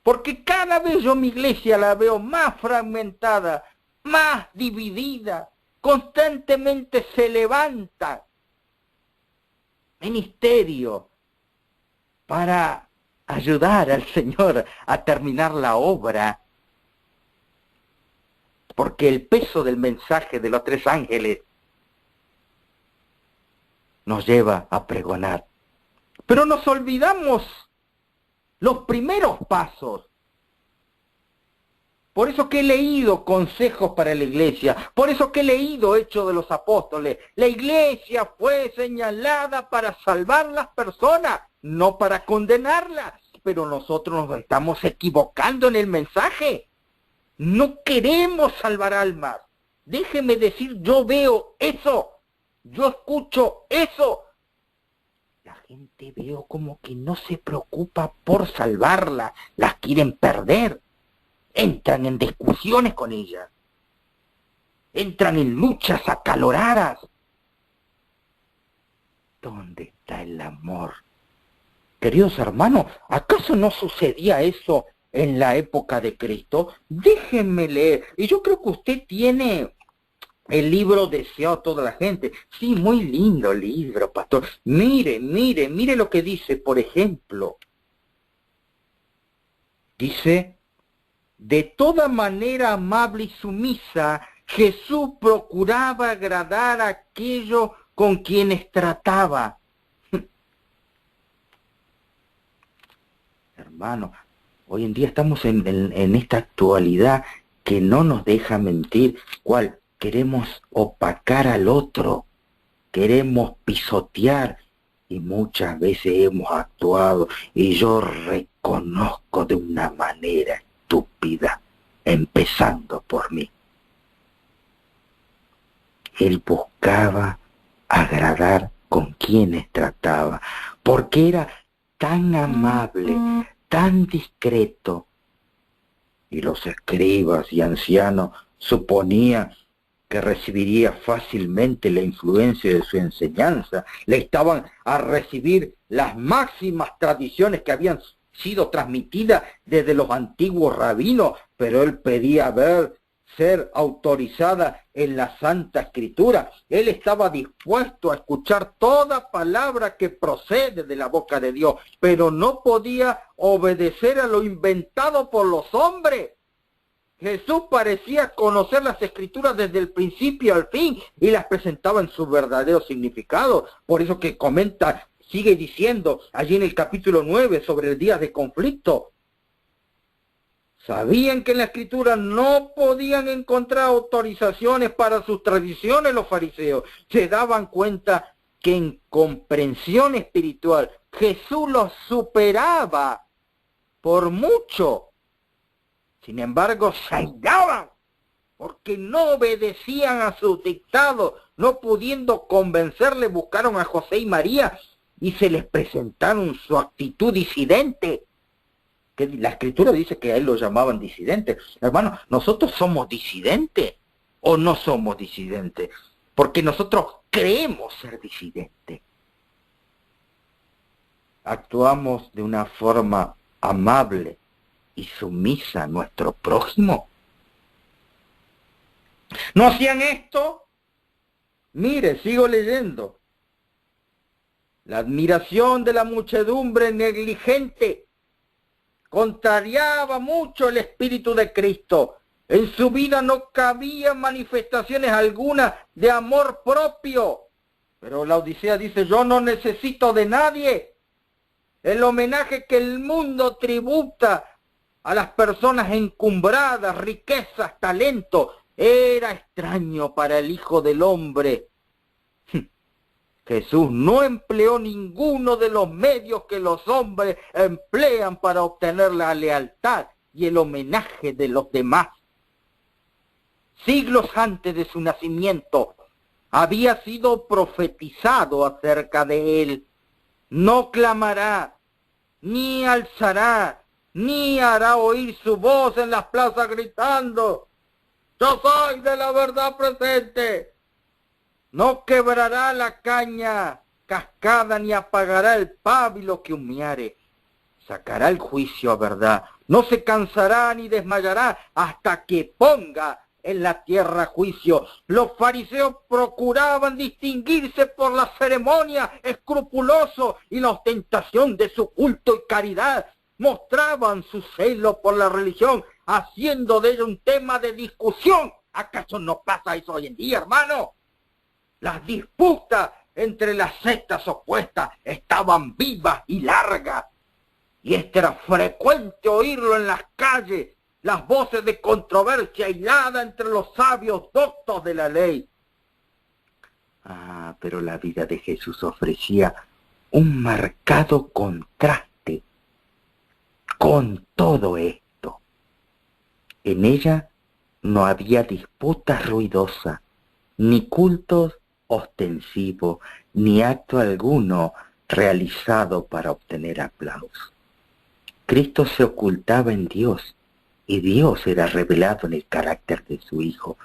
Porque cada vez yo mi iglesia la veo más fragmentada, más dividida, constantemente se levanta ministerio para ayudar al Señor a terminar la obra. Porque el peso del mensaje de los tres ángeles nos lleva a pregonar. Pero nos olvidamos los primeros pasos. Por eso que he leído consejos para la iglesia, por eso que he leído Hechos de los Apóstoles. La iglesia fue señalada para salvar las personas, no para condenarlas. Pero nosotros nos estamos equivocando en el mensaje. No queremos salvar almas. Déjeme decir, yo veo eso, yo escucho eso. La gente veo como que no se preocupa por salvarla, las quieren perder. Entran en discusiones con ellas. Entran en luchas acaloradas. ¿Dónde está el amor? Queridos hermanos, ¿acaso no sucedía eso en la época de Cristo? Déjenme leer. Y yo creo que usted tiene el libro deseado a toda la gente. Sí, muy lindo libro, pastor. Mire lo que dice, por ejemplo. Dice, de toda manera amable y sumisa, Jesús procuraba agradar a aquellos con quienes trataba. Hermano, hoy en día estamos en esta actualidad que no nos deja mentir. ¿Cuál? Queremos opacar al otro, queremos pisotear y muchas veces hemos actuado, y yo reconozco de una manera estúpida, empezando por mí. Él buscaba agradar con quienes trataba, porque era tan amable, tan discreto, y los escribas y ancianos suponían que recibiría fácilmente la influencia de su enseñanza. Le estaban a recibir las máximas tradiciones que habían sido transmitidas desde los antiguos rabinos, pero él pedía ser autorizada en la Santa Escritura. Él estaba dispuesto a escuchar toda palabra que procede de la boca de Dios, pero no podía obedecer a lo inventado por los hombres. Jesús parecía conocer las Escrituras desde el principio al fin y las presentaba en su verdadero significado. Por eso que comenta, sigue diciendo allí en el capítulo 9 sobre el día de conflicto. Sabían que en la Escritura no podían encontrar autorizaciones para sus tradiciones los fariseos. Se daban cuenta que en comprensión espiritual Jesús los superaba por mucho. Sin embargo, se airaban porque no obedecían a sus dictados. No pudiendo convencerle, buscaron a José y María y se les presentaron su actitud disidente. Que la Escritura dice que a él lo llamaban disidente. Hermano, ¿nosotros somos disidentes o no somos disidentes? Porque nosotros creemos ser disidentes. Actuamos de una forma amable y sumisa a nuestro prójimo. ¿No hacían esto? Mire, sigo leyendo. La admiración de la muchedumbre negligente contrariaba mucho el espíritu de Cristo. En su vida no cabía manifestaciones alguna de amor propio. Pero la Odisea dice, yo no necesito de nadie. El homenaje que el mundo tributa a las personas encumbradas, riquezas, talento, era extraño para el Hijo del Hombre. Jesús no empleó ninguno de los medios que los hombres emplean para obtener la lealtad y el homenaje de los demás. Siglos antes de su nacimiento, había sido profetizado acerca de él. No clamará, ni alzará, ni hará oír su voz en las plazas gritando, yo soy de la verdad presente. No quebrará la caña cascada, ni apagará el pábilo que humeare. Sacará el juicio a verdad. No se cansará ni desmayará hasta que ponga en la tierra juicio. Los fariseos procuraban distinguirse por la ceremonia escrupuloso y la ostentación de su culto y caridad. Mostraban su celo por la religión, haciendo de ello un tema de discusión. ¿Acaso no pasa eso hoy en día, hermano? Las disputas entre las sectas opuestas estaban vivas y largas. Y era frecuente oírlo en las calles, las voces de controversia hilada entre los sabios doctos de la ley. Pero la vida de Jesús ofrecía un marcado contraste con todo esto. En ella no había disputa ruidosa, ni cultos ostensivo, ni acto alguno realizado para obtener aplausos. Cristo se ocultaba en Dios y Dios era revelado en el carácter de su Hijo.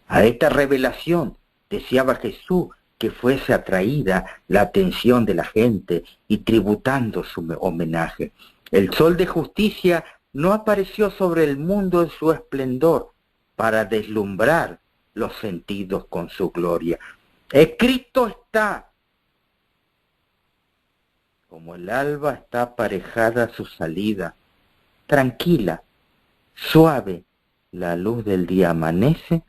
A esta revelación deseaba Jesús que fuese atraída la atención de la gente y tributando su homenaje. El sol de justicia no apareció sobre el mundo en su esplendor para deslumbrar los sentidos con su gloria. Escrito está, como el alba está aparejada a su salida, tranquila, suave, la luz del día amanece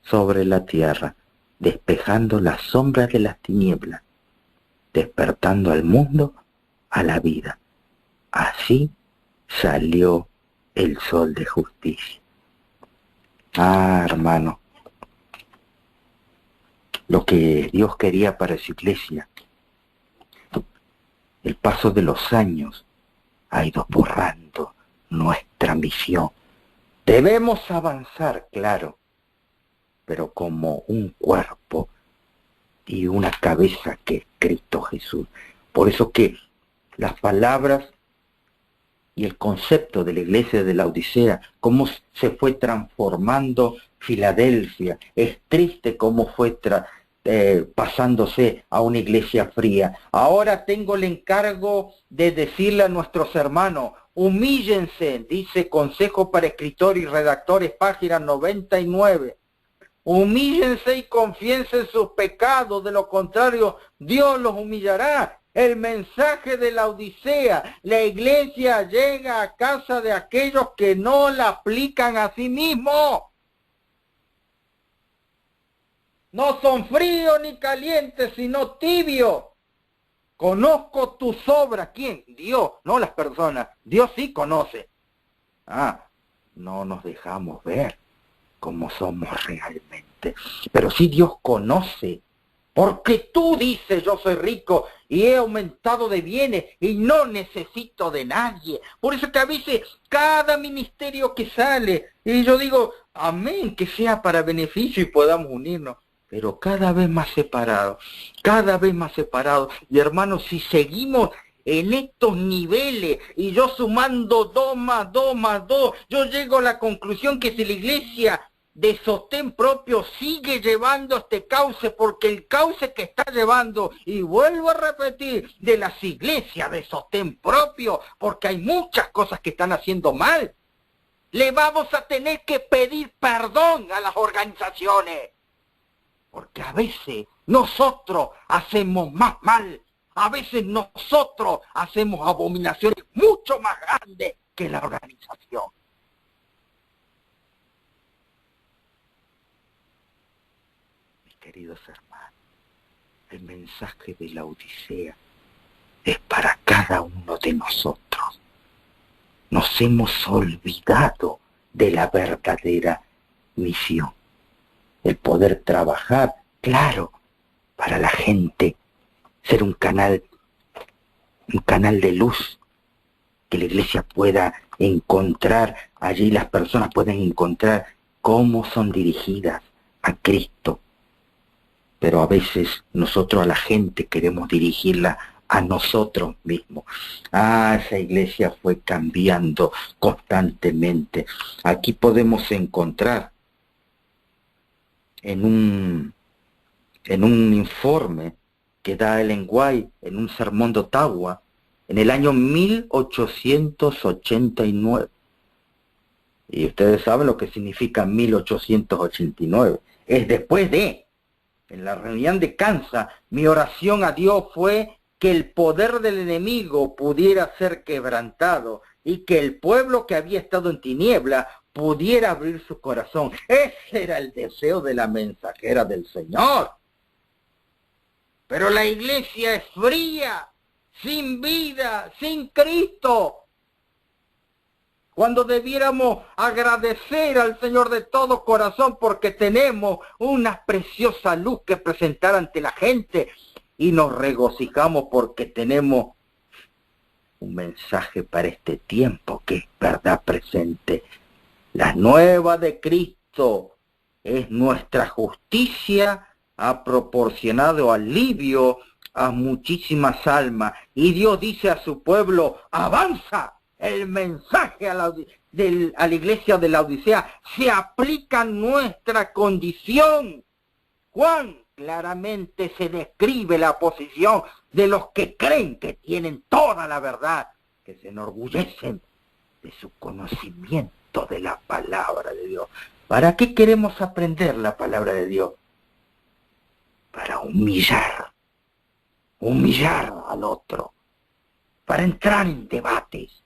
sobre la tierra, despejando las sombras de las tinieblas, despertando al mundo a la vida. Así salió el sol de justicia. Hermano, lo que Dios quería para su iglesia, el paso de los años ha ido borrando nuestra misión. Debemos avanzar, claro, pero como un cuerpo y una cabeza que es Cristo Jesús. Por eso que las palabras y el concepto de la iglesia de la Odisea, cómo se fue transformando Filadelfia. Es triste cómo fue pasándose a una iglesia fría. Ahora tengo el encargo de decirle a nuestros hermanos, humíllense, dice Consejo para Escritores y Redactores, página 99. Humíllense y confiesen sus pecados, de lo contrario, Dios los humillará. El mensaje de la Odisea, la iglesia llega a casa de aquellos que no la aplican a sí mismos. No son fríos ni calientes, sino tibios. Conozco tus obras. ¿Quién? Dios, no las personas. Dios sí conoce. No nos dejamos ver como somos realmente. Pero sí Dios conoce. Porque tú dices, yo soy rico y he aumentado de bienes y no necesito de nadie. Por eso que a veces cada ministerio que sale, y yo digo, amén, que sea para beneficio y podamos unirnos. Pero cada vez más separados, cada vez más separados. Y hermanos, si seguimos en estos niveles y yo sumando 2 más 2 más 2, yo llego a la conclusión que si la iglesia de sostén propio sigue llevando este cauce, porque el cauce que está llevando, y vuelvo a repetir, de las iglesias de sostén propio, porque hay muchas cosas que están haciendo mal, le vamos a tener que pedir perdón a las organizaciones. Porque a veces nosotros hacemos más mal, a veces nosotros hacemos abominaciones mucho más grandes que la organización. Mis queridos hermanos, el mensaje de la Odisea es para cada uno de nosotros. Nos hemos olvidado de la verdadera misión. El poder trabajar, claro, para la gente, ser un canal de luz, que la iglesia pueda encontrar, allí las personas pueden encontrar cómo son dirigidas a Cristo. Pero a veces nosotros a la gente queremos dirigirla a nosotros mismos. Esa iglesia fue cambiando constantemente. Aquí podemos encontrar en un informe que da Ellen White en un sermón de Ottawa en el año 1889. Y ustedes saben lo que significa 1889. Es después de, en la reunión de Kansas, mi oración a Dios fue que el poder del enemigo pudiera ser quebrantado y que el pueblo que había estado en tiniebla pudiera abrir su corazón. Ese era el deseo de la mensajera del Señor. Pero la iglesia es fría, sin vida, sin Cristo. Cuando debiéramos agradecer al Señor de todo corazón porque tenemos una preciosa luz que presentar ante la gente y nos regocijamos porque tenemos un mensaje para este tiempo que es verdad presente. La nueva de Cristo es nuestra justicia, ha proporcionado alivio a muchísimas almas. Y Dios dice a su pueblo, avanza. El mensaje a la iglesia de la Odisea se aplica a nuestra condición. Juan claramente se describe la posición de los que creen que tienen toda la verdad, que se enorgullecen de su conocimiento de la palabra de Dios. ¿Para qué queremos aprender la palabra de Dios? Para humillar al otro, para entrar en debates.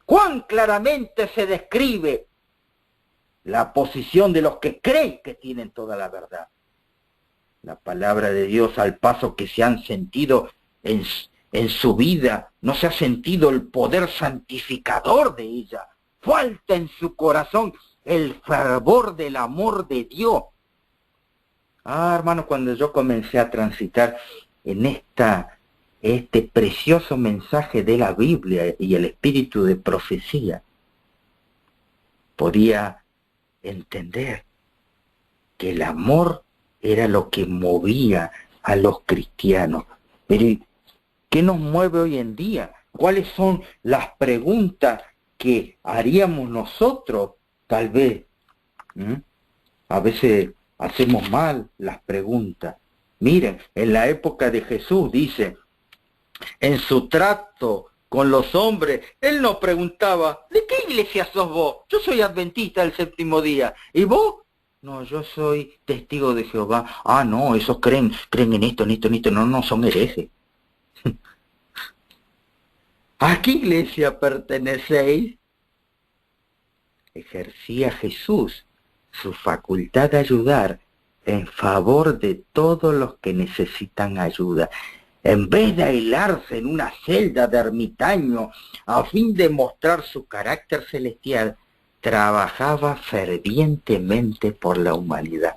Cuán claramente se describe la posición de los que creen que tienen toda la verdad. La palabra de Dios, al paso que se han sentido en su vida, no se ha sentido el poder santificador de ella. Falta en su corazón el fervor del amor de Dios. Hermano, cuando yo comencé a transitar en este precioso mensaje de la Biblia y el espíritu de profecía, podía entender que el amor era lo que movía a los cristianos. Pero ¿qué nos mueve hoy en día? ¿Cuáles son las preguntas que haríamos nosotros? Tal vez. A veces hacemos mal las preguntas. Miren, en la época de Jesús dice, en su trato con los hombres, él no preguntaba, ¿de qué iglesia sos vos? Yo soy adventista del séptimo día. ¿Y vos? No, yo soy testigo de Jehová. Ah, no, esos creen en esto, no, no, son herejes. ¿A qué iglesia pertenecéis? Ejercía Jesús su facultad de ayudar en favor de todos los que necesitan ayuda. En vez de aislarse en una celda de ermitaño a fin de mostrar su carácter celestial, trabajaba fervientemente por la humanidad.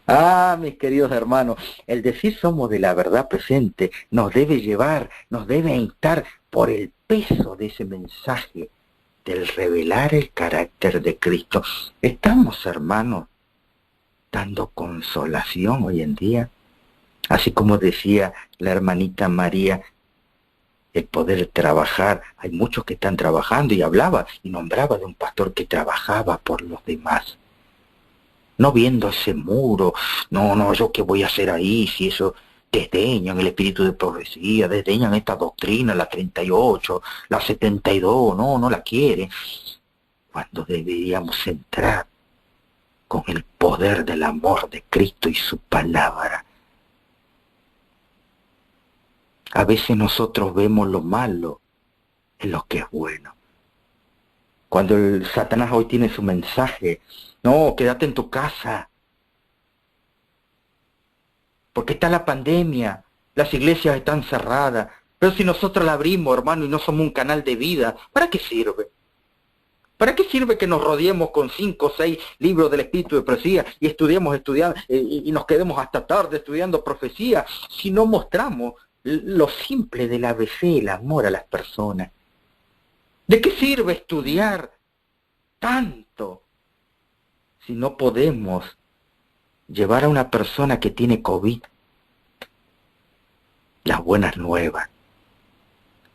Ah, mis queridos hermanos, el decir somos de la verdad presente nos debe llevar, nos debe instar por el peso de ese mensaje del revelar el carácter de Cristo. ¿Estamos, hermanos, dando consolación hoy en día? Así como decía la hermanita María, el poder trabajar, hay muchos que están trabajando, y hablaba y nombraba de un pastor que trabajaba por los demás. No viendo ese muro, no, yo qué voy a hacer ahí, si eso desdeñan el espíritu de profecía, desdeñan esta doctrina, la 38, la 72, no la quieren. Cuando deberíamos entrar con el poder del amor de Cristo y su palabra. A veces nosotros vemos lo malo en lo que es bueno. Cuando el Satanás hoy tiene su mensaje, no, quédate en tu casa, porque está la pandemia, las iglesias están cerradas, pero si nosotros la abrimos, hermano, y no somos un canal de vida, ¿para qué sirve? ¿Para qué sirve que nos rodeemos con 5 o 6 libros del espíritu de profecía y estudiando y nos quedemos hasta tarde estudiando profecía si no mostramos lo simple del ABC, el amor a las personas? ¿De qué sirve estudiar tanto si no podemos llevar a una persona que tiene COVID las buenas nuevas,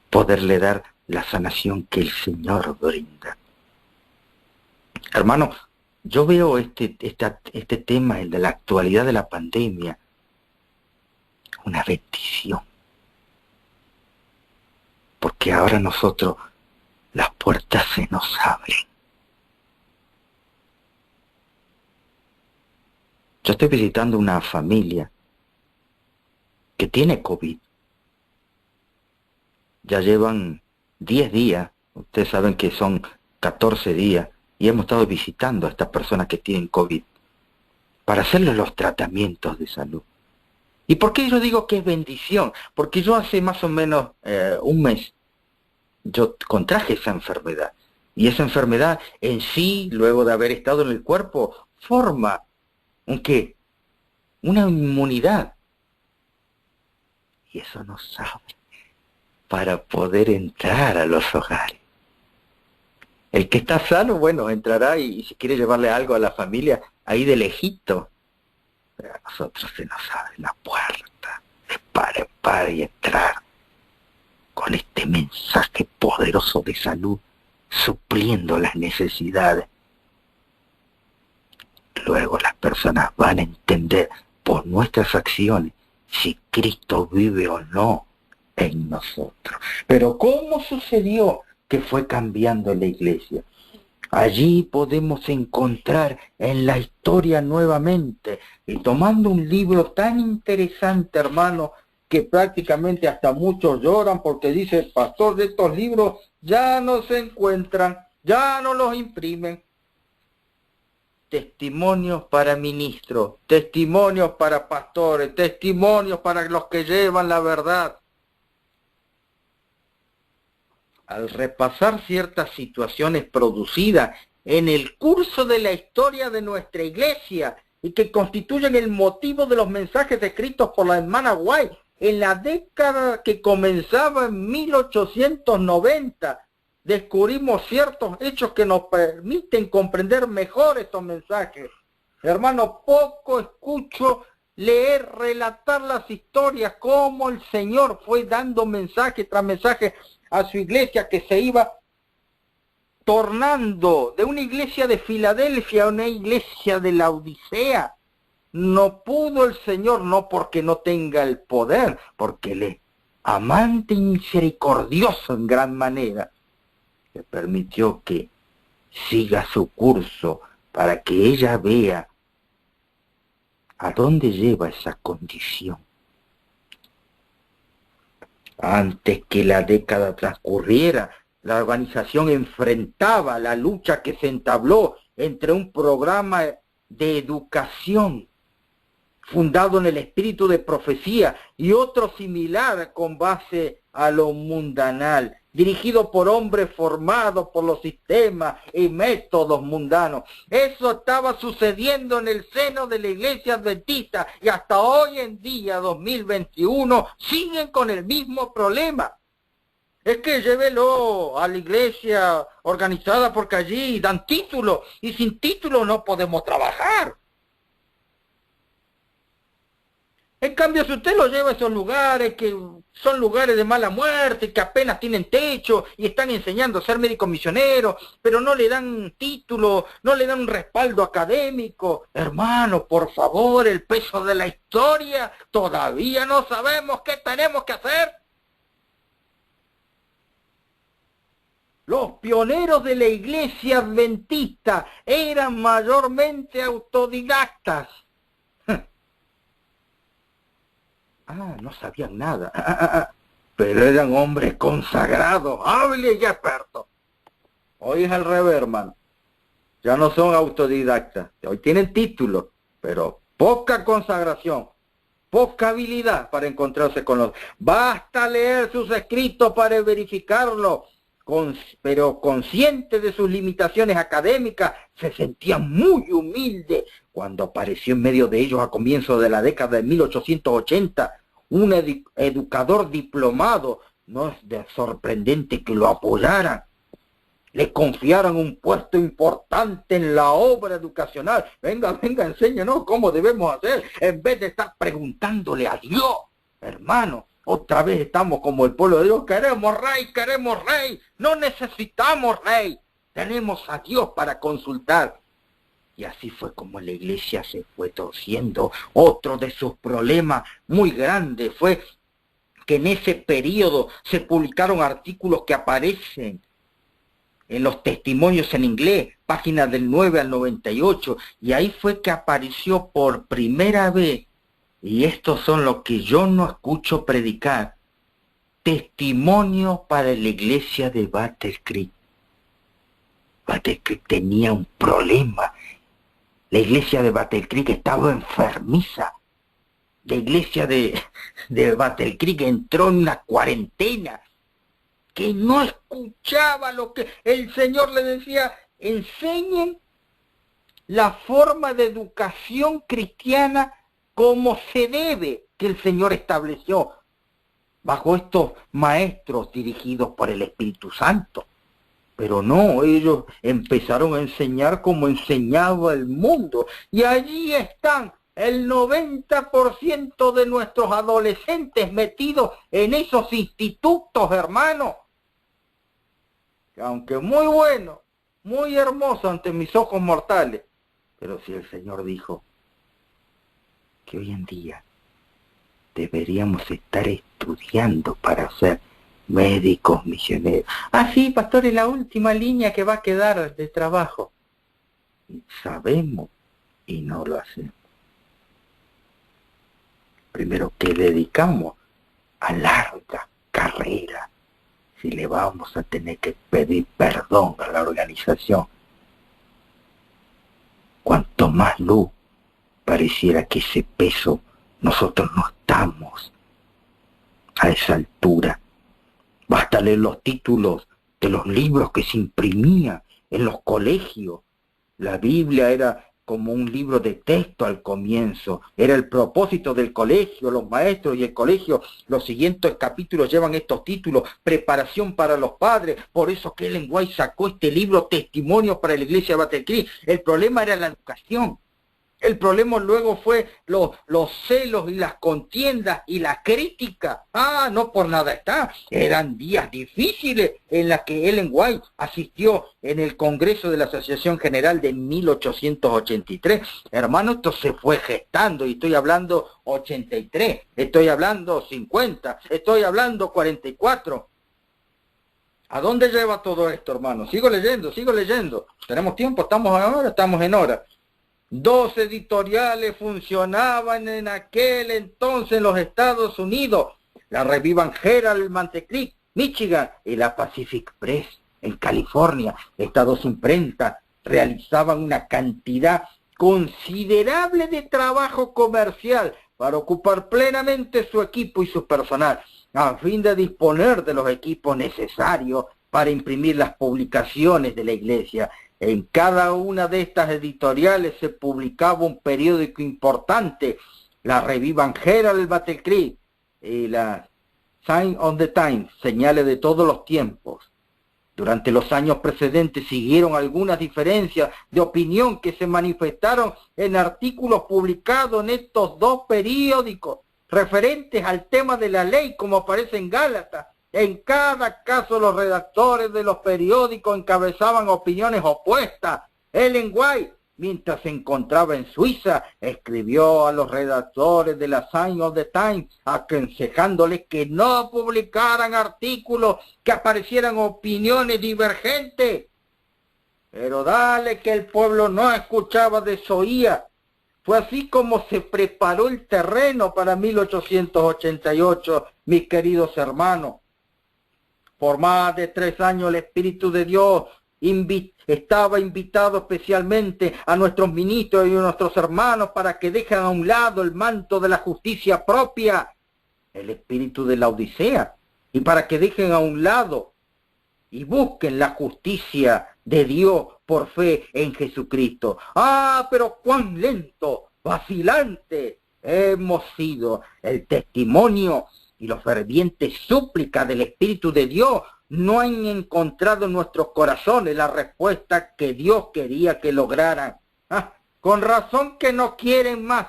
poderle dar la sanación que el Señor brinda? Hermano, yo veo este tema, el de la actualidad de la pandemia, una bendición. Porque ahora nosotros, las puertas se nos abren. Yo estoy visitando una familia que tiene COVID. Ya llevan 10 días, ustedes saben que son 14 días, y hemos estado visitando a estas personas que tienen COVID para hacerles los tratamientos de salud. ¿Y por qué yo digo que es bendición? Porque yo hace más o menos un mes, yo contraje esa enfermedad. Y esa enfermedad en sí, luego de haber estado en el cuerpo, forma ¿qué? Una inmunidad. Y eso nos abre para poder entrar a los hogares. El que está sano, bueno, entrará y si quiere llevarle algo a la familia, ahí de lejito. Pero a nosotros se nos abre la puerta de par en par y entrar con este mensaje poderoso de salud, supliendo las necesidades. Luego las personas van a entender por nuestras acciones si Cristo vive o no en nosotros. Pero ¿cómo sucedió que fue cambiando la iglesia? Allí podemos encontrar en la historia nuevamente, y tomando un libro tan interesante, hermano, que prácticamente hasta muchos lloran porque dice, pastor, de estos libros ya no se encuentran, ya no los imprimen. Testimonios para ministros, testimonios para pastores, testimonios para los que llevan la verdad. Al repasar ciertas situaciones producidas en el curso de la historia de nuestra iglesia y que constituyen el motivo de los mensajes escritos por la hermana White en la década que comenzaba en 1890, descubrimos ciertos hechos que nos permiten comprender mejor estos mensajes. Hermano, poco escucho leer, relatar las historias, cómo el Señor fue dando mensaje tras mensaje a su iglesia que se iba tornando de una iglesia de Filadelfia a una iglesia de la Odisea. No pudo el Señor, no porque no tenga el poder, porque Él es amante y misericordioso en gran manera, le permitió que siga su curso para que ella vea a dónde lleva esa condición. Antes que la década transcurriera, la organización enfrentaba la lucha que se entabló entre un programa de educación fundado en el espíritu de profecía y otro similar con base a lo mundanal, dirigido por hombres formados por los sistemas y métodos mundanos. Eso estaba sucediendo en el seno de la iglesia adventista y hasta hoy en día, 2021, siguen con el mismo problema. Es que llévelo a la iglesia organizada porque allí dan título y sin título no podemos trabajar. En cambio, si usted lo lleva a esos lugares que son lugares de mala muerte, que apenas tienen techo y están enseñando a ser médicos misioneros, pero no le dan título, no le dan un respaldo académico, hermano, por favor, el peso de la historia, todavía no sabemos qué tenemos que hacer. Los pioneros de la iglesia adventista eran mayormente autodidactas. No sabían nada. Pero eran hombres consagrados, hábiles y expertos. Hoy es al revés, hermano. Ya no son autodidactas. Hoy tienen títulos, pero poca consagración, poca habilidad para encontrarse con los... Basta leer sus escritos para verificarlo. Pero consciente de sus limitaciones académicas, se sentía muy humilde cuando apareció en medio de ellos a comienzos de la década de 1880 un educador diplomado. No es de sorprendente que lo apoyaran, le confiaran un puesto importante en la obra educacional. Venga, enséñanos cómo debemos hacer, en vez de estar preguntándole a Dios, hermano. Otra vez estamos como el pueblo de Dios, queremos rey, no necesitamos rey, tenemos a Dios para consultar. Y así fue como la iglesia se fue torciendo. Otro de sus problemas muy grandes fue que en ese periodo se publicaron artículos que aparecen en los testimonios en inglés, páginas del 9 al 98, y ahí fue que apareció por primera vez. Y estos son los que yo no escucho predicar. Testimonio para la iglesia de Battle Creek. Battle Creek tenía un problema. La iglesia de Battle Creek estaba enfermiza. La iglesia de Battle Creek entró en una cuarentena. Que no escuchaba lo que el Señor le decía. Enseñen la forma de educación cristiana como se debe, que el Señor estableció bajo estos maestros dirigidos por el Espíritu Santo. Pero no, ellos empezaron a enseñar como enseñaba el mundo. Y allí están el 90% de nuestros adolescentes metidos en esos institutos, hermanos. Que aunque muy bueno, muy hermoso ante mis ojos mortales, pero si el Señor dijo que hoy en día deberíamos estar estudiando para ser médicos misioneros. Sí, pastor, es la última línea que va a quedar de trabajo. Sabemos y no lo hacemos. Primero, que dedicamos a larga carrera si le vamos a tener que pedir perdón a la organización. Cuanto más luz, pareciera que ese peso nosotros no estamos a esa altura. Basta leer los títulos de los libros que se imprimían en los colegios. La Biblia era como un libro de texto al comienzo. Era el propósito del colegio, los maestros y el colegio. Los siguientes capítulos llevan estos títulos: preparación para los padres. Por eso que Ellen White sacó este libro, Testimonios para la Iglesia de Battle Creek. El problema era la educación. El problema luego fue los celos y las contiendas y la crítica. No por nada está. Eran días difíciles en las que Ellen White asistió en el Congreso de la Asociación General de 1883. Hermano, esto se fue gestando y estoy hablando 83, estoy hablando 50, estoy hablando 44. ¿A dónde lleva todo esto, hermano? Sigo leyendo. ¿Tenemos tiempo? Estamos en hora. 2 editoriales funcionaban en aquel entonces en los Estados Unidos. La Revival Herald en Monte, Michigan, y la Pacific Press en California. Estas 2 imprentas realizaban una cantidad considerable de trabajo comercial para ocupar plenamente su equipo y su personal, a fin de disponer de los equipos necesarios para imprimir las publicaciones de la iglesia. En cada una de estas editoriales se publicaba un periódico importante, la Revival Herald Battle Creek y la Sign of the Times, señales de todos los tiempos. Durante los años precedentes siguieron algunas diferencias de opinión que se manifestaron en artículos publicados en estos 2 periódicos, referentes al tema de la ley, como aparece en Gálatas. En cada caso los redactores de los periódicos encabezaban opiniones opuestas. Ellen White, mientras se encontraba en Suiza, escribió a los redactores de la Sign of the Times aconsejándoles que no publicaran artículos que aparecieran opiniones divergentes. Pero dale que el pueblo no escuchaba, desoía. Fue así como se preparó el terreno para 1888, mis queridos hermanos. Por más de 3 años el Espíritu de Dios estaba invitado especialmente a nuestros ministros y a nuestros hermanos para que dejen a un lado el manto de la justicia propia, el espíritu de la Odisea, y para que dejen a un lado y busquen la justicia de Dios por fe en Jesucristo. Pero cuán lento, vacilante hemos sido. El testimonio y los fervientes súplicas del Espíritu de Dios no han encontrado en nuestros corazones la respuesta que Dios quería que lograran. Con razón que no quieren más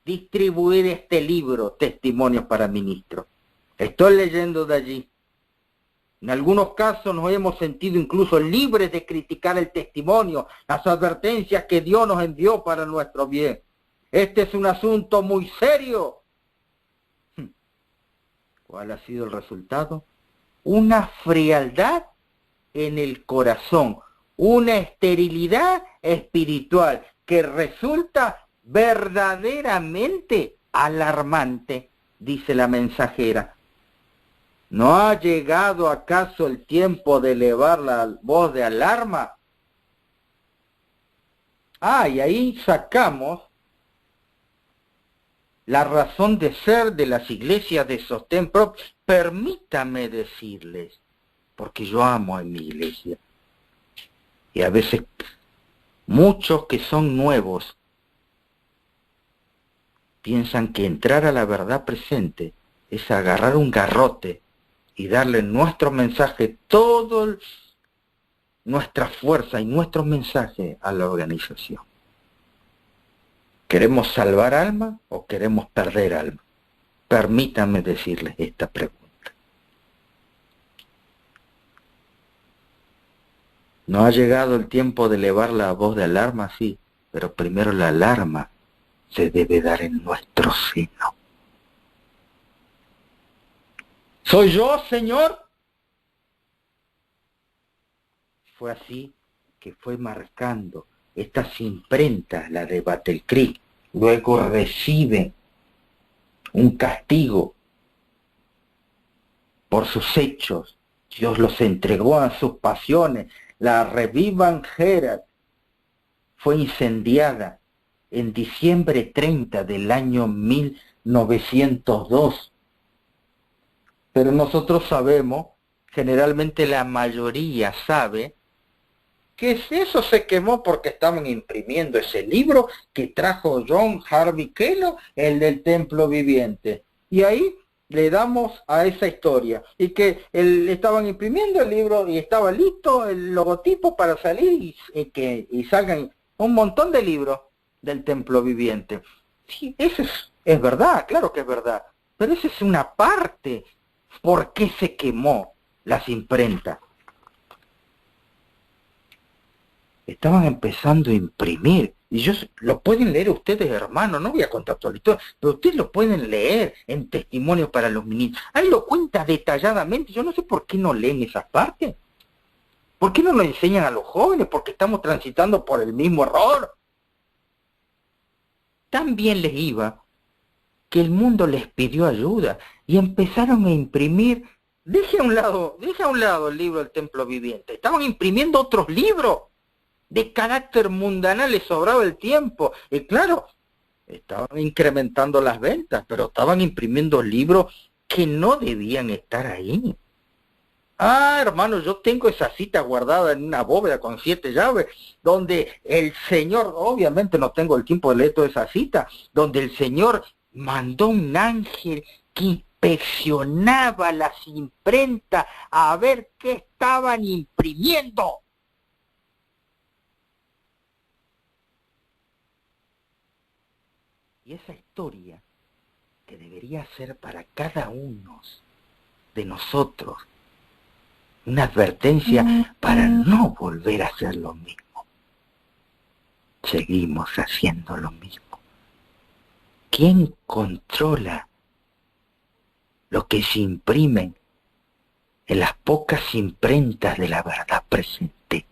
distribuir este libro, Testimonios para Ministros. Estoy leyendo de allí. En algunos casos nos hemos sentido incluso libres de criticar el testimonio, las advertencias que Dios nos envió para nuestro bien. Este es un asunto muy serio. ¿Cuál ha sido el resultado? Una frialdad en el corazón, una esterilidad espiritual que resulta verdaderamente alarmante, dice la mensajera. ¿No ha llegado acaso el tiempo de elevar la voz de alarma? Y ahí sacamos la razón de ser de las iglesias de sostén propio. Permítame decirles, porque yo amo a mi iglesia, y a veces muchos que son nuevos piensan que entrar a la verdad presente es agarrar un garrote y darle nuestro mensaje, toda nuestra fuerza y nuestro mensaje a la organización. ¿Queremos salvar alma o queremos perder alma? Permítanme decirles esta pregunta. ¿No ha llegado el tiempo de elevar la voz de alarma? Sí, pero primero la alarma se debe dar en nuestro seno. ¿Soy yo, Señor? Fue así que fue marcando estas imprentas, la de Battle Creek. Luego reciben un castigo por sus hechos. Dios los entregó a sus pasiones. La Revival Herald fue incendiada en diciembre 30 del año 1902. Pero nosotros sabemos, generalmente la mayoría sabe, que eso se quemó porque estaban imprimiendo ese libro que trajo John Harvey Kellogg, el del Templo Viviente. Y ahí le damos a esa historia. Y que estaban imprimiendo el libro y estaba listo el logotipo para salir y salgan un montón de libros. del templo viviente. Sí, eso es verdad, claro que es verdad, pero esa es una parte. ¿Por qué se quemó las imprentas? Estaban empezando a imprimir, y lo pueden leer ustedes, hermanos, no voy a contar toda la historia, pero ustedes lo pueden leer en Testimonios para los Ministros. Ahí lo cuenta detalladamente. Yo no sé por qué no leen esas partes. ¿Por qué no lo enseñan a los jóvenes? Porque estamos transitando por el mismo error. Tan bien les iba que el mundo les pidió ayuda y empezaron a imprimir. Deje a un lado el libro del Templo Viviente. Estaban imprimiendo otros libros de carácter mundanal, les sobraba el tiempo. Y claro, estaban incrementando las ventas, pero estaban imprimiendo libros que no debían estar ahí. Ah, hermano, yo tengo esa cita guardada en una bóveda con 7 llaves, donde el Señor, obviamente no tengo el tiempo de leer toda esa cita, donde el Señor mandó un ángel que inspeccionaba las imprentas a ver qué estaban imprimiendo. Y esa historia, que debería ser para cada uno de nosotros una advertencia para no volver a hacer lo mismo. Seguimos haciendo lo mismo. ¿Quién controla lo que se imprimen en las pocas imprentas de la verdad presente?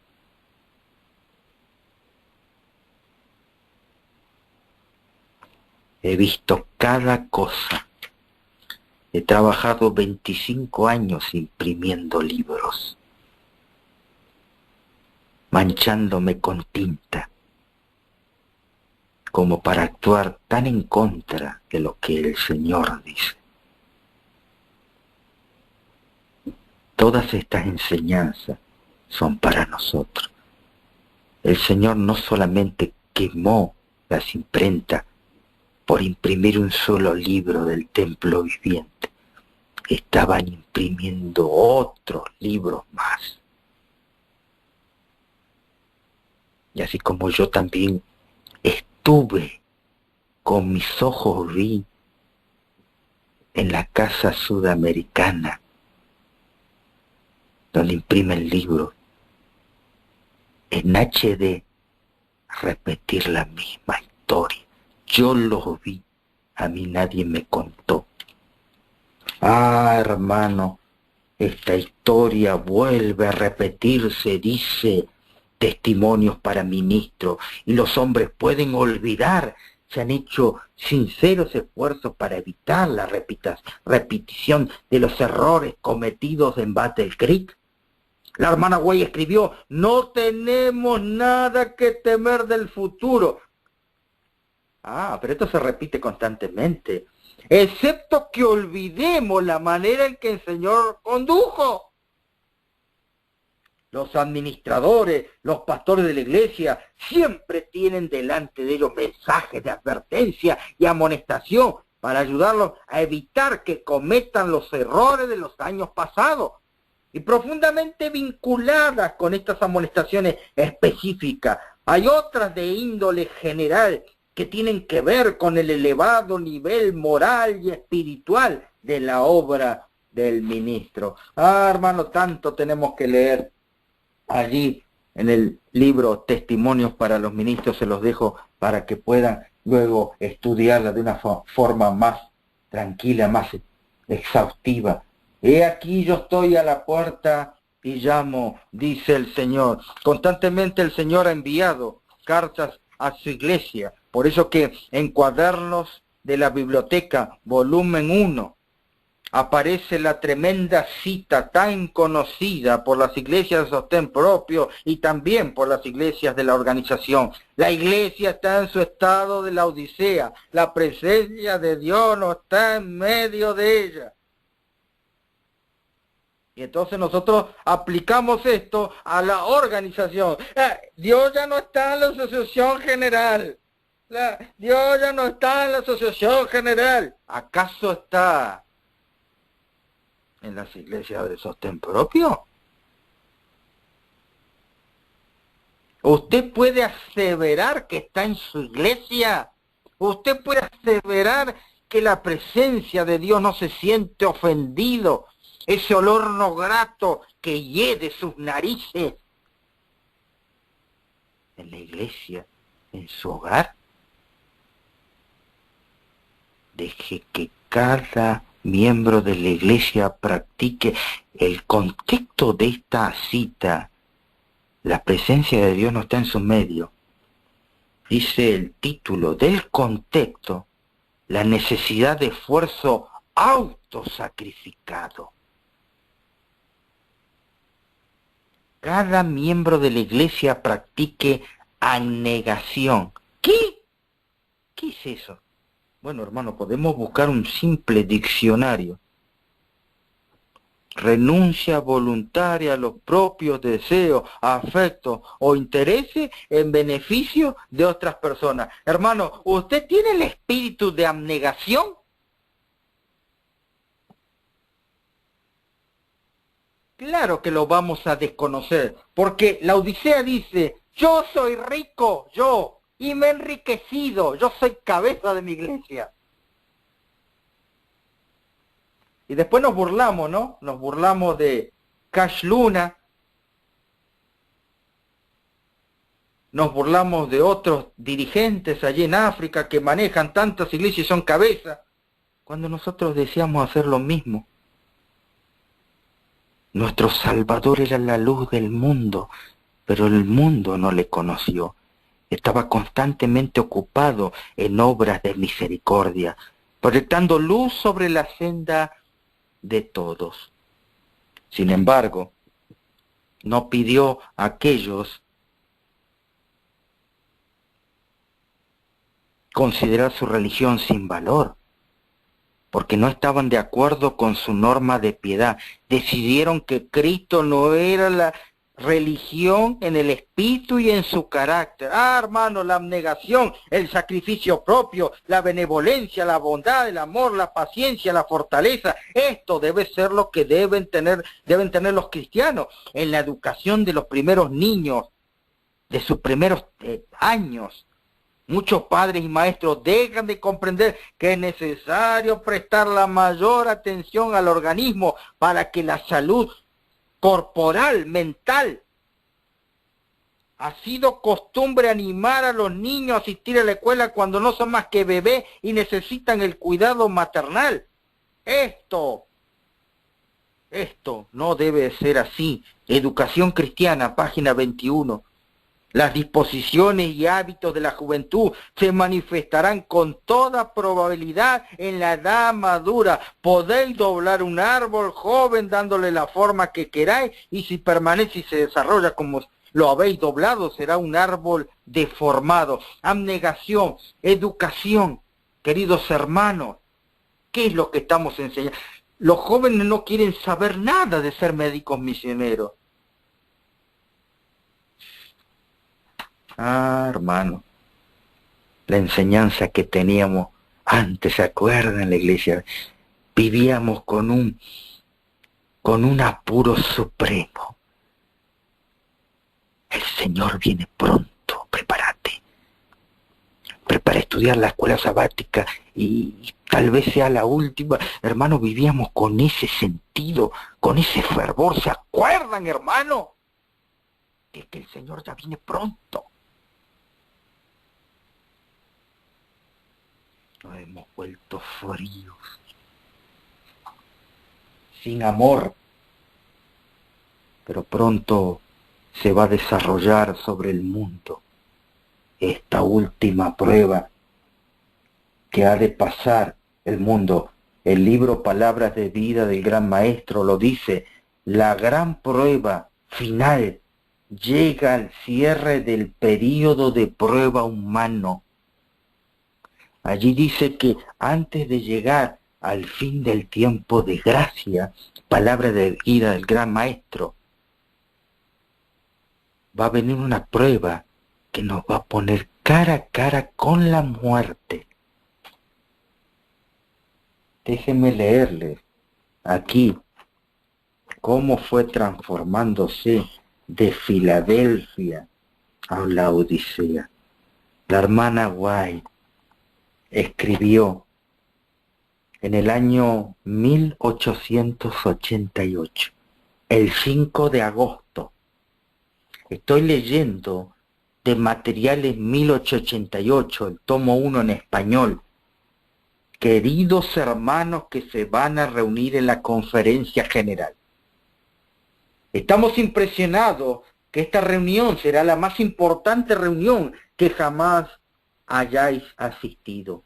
He visto cada cosa. He trabajado 25 años imprimiendo libros, manchándome con tinta, como para actuar tan en contra de lo que el Señor dice. Todas estas enseñanzas son para nosotros. El Señor no solamente quemó las imprentas por imprimir un solo libro del templo viviente, estaban imprimiendo otros libros más. Y así como yo también estuve, con mis ojos vi, en la casa sudamericana, donde imprimen libros, en HD, repetir la misma historia. Yo los vi, a mí nadie me contó. Ah, hermano, esta historia vuelve a repetirse, dice Testimonios para Ministros, y los hombres pueden olvidar. Se han hecho sinceros esfuerzos para evitar la repetición de los errores cometidos en Battle Creek. La hermana Way escribió: no tenemos nada que temer del futuro. Ah, pero esto se repite constantemente. Excepto que olvidemos la manera en que el Señor condujo. Los administradores, los pastores de la iglesia, siempre tienen delante de ellos mensajes de advertencia y amonestación para ayudarlos a evitar que cometan los errores de los años pasados. Y profundamente vinculadas con estas amonestaciones específicas, hay otras de índole general que tienen que ver con el elevado nivel moral y espiritual de la obra del ministro. Ah, hermano, tanto tenemos que leer allí en el libro Testimonios para los Ministros. Se los dejo para que puedan luego estudiarla de una forma más tranquila, más exhaustiva. He aquí yo estoy a la puerta y llamo, dice el Señor. Constantemente el Señor ha enviado cartas a su iglesia. Por eso que en Cuadernos de la Biblioteca, volumen 1, aparece la tremenda cita tan conocida por las iglesias de sostén propio y también por las iglesias de la organización. La iglesia está en su estado de la Odisea. La presencia de Dios no está en medio de ella. Y entonces nosotros aplicamos esto a la organización. Dios ya no está en la asociación general. Dios ya no está en la asociación general. ¿Acaso está en las iglesias de sostén propio? Usted puede aseverar que está en su iglesia. Usted puede aseverar que la presencia de Dios no se siente ofendido. Ese olor no grato que hiede sus narices. En la iglesia, en su hogar. Deje que cada miembro de la iglesia practique el contexto de esta cita. La presencia de Dios no está en su medio. Dice el título del contexto, la necesidad de esfuerzo autosacrificado. Cada miembro de la iglesia practique abnegación. ¿Qué? ¿Qué es eso? Bueno, hermano, podemos buscar un simple diccionario. Renuncia voluntaria a los propios deseos, afectos o intereses en beneficio de otras personas. Hermano, ¿usted tiene el espíritu de abnegación? Claro que lo vamos a desconocer, porque la Odisea dice, yo soy rico, yo, y me he enriquecido, yo soy cabeza de mi iglesia. Y después nos burlamos, ¿no? Nos burlamos de Cash Luna, nos burlamos de otros dirigentes allí en África que manejan tantas iglesias y son cabezas, cuando nosotros deseamos hacer lo mismo. Nuestro Salvador era la luz del mundo, pero el mundo no le conoció. Estaba constantemente ocupado en obras de misericordia, proyectando luz sobre la senda de todos. Sin embargo, no pidió a aquellos considerar su religión sin valor, porque no estaban de acuerdo con su norma de piedad. Decidieron que Cristo no era la religión en el espíritu y en su carácter. Hermano, la abnegación, el sacrificio propio, la benevolencia, la bondad, el amor, la paciencia, la fortaleza, esto debe ser lo que deben tener los cristianos en la educación de los primeros niños, de sus primeros años. Muchos padres y maestros dejan de comprender que es necesario prestar la mayor atención al organismo para que la salud corporal, mental. Ha sido costumbre animar a los niños a asistir a la escuela cuando no son más que bebés y necesitan el cuidado maternal. Esto no debe ser así. Educación Cristiana, página 21. Las disposiciones y hábitos de la juventud se manifestarán con toda probabilidad en la edad madura. Podéis doblar un árbol joven dándole la forma que queráis, y si permanece y se desarrolla como lo habéis doblado, será un árbol deformado. Abnegación, educación, queridos hermanos, ¿qué es lo que estamos enseñando? Los jóvenes no quieren saber nada de ser médicos misioneros. Hermano, la enseñanza que teníamos antes, ¿se acuerdan en la iglesia? Vivíamos con un apuro supremo. El Señor viene pronto, prepárate. Prepara a estudiar la escuela sabática y tal vez sea la última. Hermano, vivíamos con ese sentido, con ese fervor. ¿Se acuerdan, hermano? De que el Señor ya viene pronto. Nos hemos vuelto fríos, sin amor, pero pronto se va a desarrollar sobre el mundo esta última prueba que ha de pasar el mundo. El libro Palabras de Vida del Gran Maestro lo dice: la gran prueba final llega al cierre del período de prueba humano. Allí dice que antes de llegar al fin del tiempo de gracia, palabra de vida del Gran Maestro, va a venir una prueba que nos va a poner cara a cara con la muerte. Déjenme leerles aquí cómo fue transformándose de Filadelfia a la Odisea. La hermana White escribió en el año 1888, el 5 de agosto. Estoy leyendo de Materiales 1888, el tomo 1 en español. Queridos hermanos que se van a reunir en la conferencia general. Estamos impresionados que esta reunión será la más importante reunión que jamás hayáis asistido.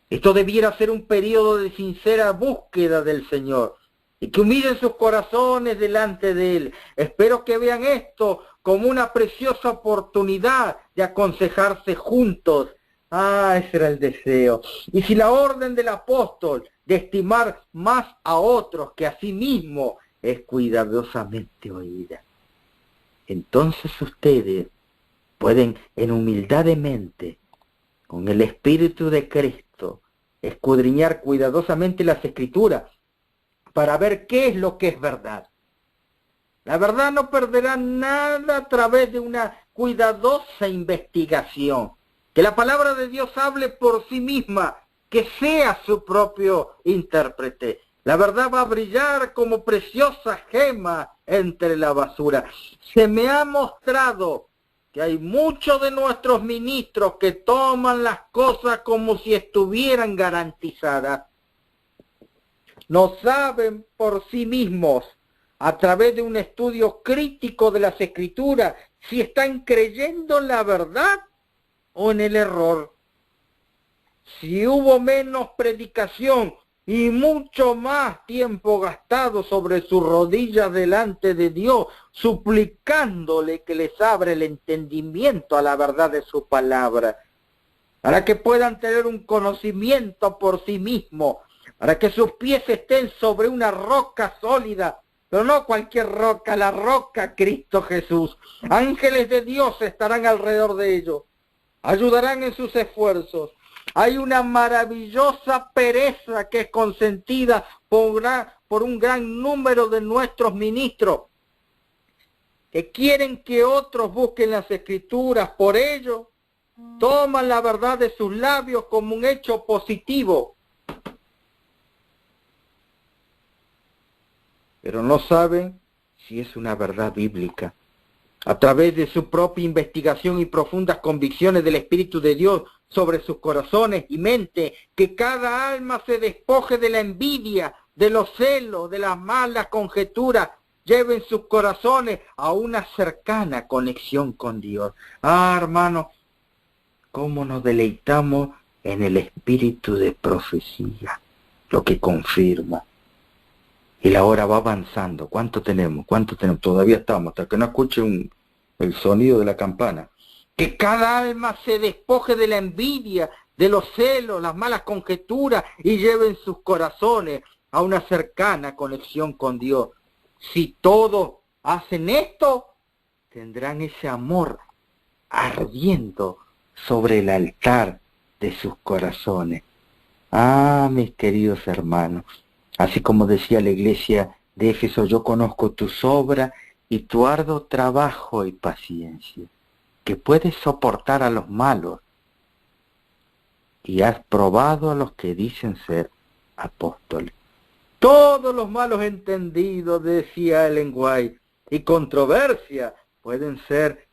Esto debiera ser un periodo de sincera búsqueda del Señor y que humillen sus corazones delante de Él. Espero que vean esto como una preciosa oportunidad de aconsejarse juntos. Ese era el deseo. Y si la orden del apóstol de estimar más a otros que a sí mismo es cuidadosamente oída, entonces ustedes pueden en humildad de mente, con el Espíritu de Cristo, escudriñar cuidadosamente las Escrituras para ver qué es lo que es verdad. La verdad no perderá nada a través de una cuidadosa investigación. Que la palabra de Dios hable por sí misma, que sea su propio intérprete. La verdad va a brillar como preciosa gema entre la basura. Se me ha mostrado que hay muchos de nuestros ministros que toman las cosas como si estuvieran garantizadas. No saben por sí mismos, a través de un estudio crítico de las Escrituras, si están creyendo en la verdad o en el error. Si hubo menos predicación y mucho más tiempo gastado sobre sus rodillas delante de Dios, suplicándole que les abra el entendimiento a la verdad de su palabra, para que puedan tener un conocimiento por sí mismos, para que sus pies estén sobre una roca sólida, pero no cualquier roca, la roca Cristo Jesús. Ángeles de Dios estarán alrededor de ellos, ayudarán en sus esfuerzos. Hay una maravillosa pereza que es consentida por un gran número de nuestros ministros, que quieren que otros busquen las Escrituras. Por ello, toman la verdad de sus labios como un hecho positivo, pero no saben si es una verdad bíblica. A través de su propia investigación y profundas convicciones del Espíritu de Dios sobre sus corazones y mente, que cada alma se despoje de la envidia, de los celos, de las malas conjeturas, lleven sus corazones a una cercana conexión con Dios. Hermanos, cómo nos deleitamos en el espíritu de profecía, lo que confirma. Y la hora va avanzando. ¿Cuánto tenemos? Todavía estamos, hasta que no escuche el sonido de la campana. Que cada alma se despoje de la envidia, de los celos, las malas conjeturas, y lleven sus corazones a una cercana conexión con Dios. Si todos hacen esto, tendrán ese amor ardiendo sobre el altar de sus corazones. Mis queridos hermanos, así como decía la iglesia de Éfeso, yo conozco tus obras y tu arduo trabajo y paciencia, que puedes soportar a los malos y has probado a los que dicen ser apóstoles. Todos los malos entendidos, decía Ellen White, y controversia pueden ser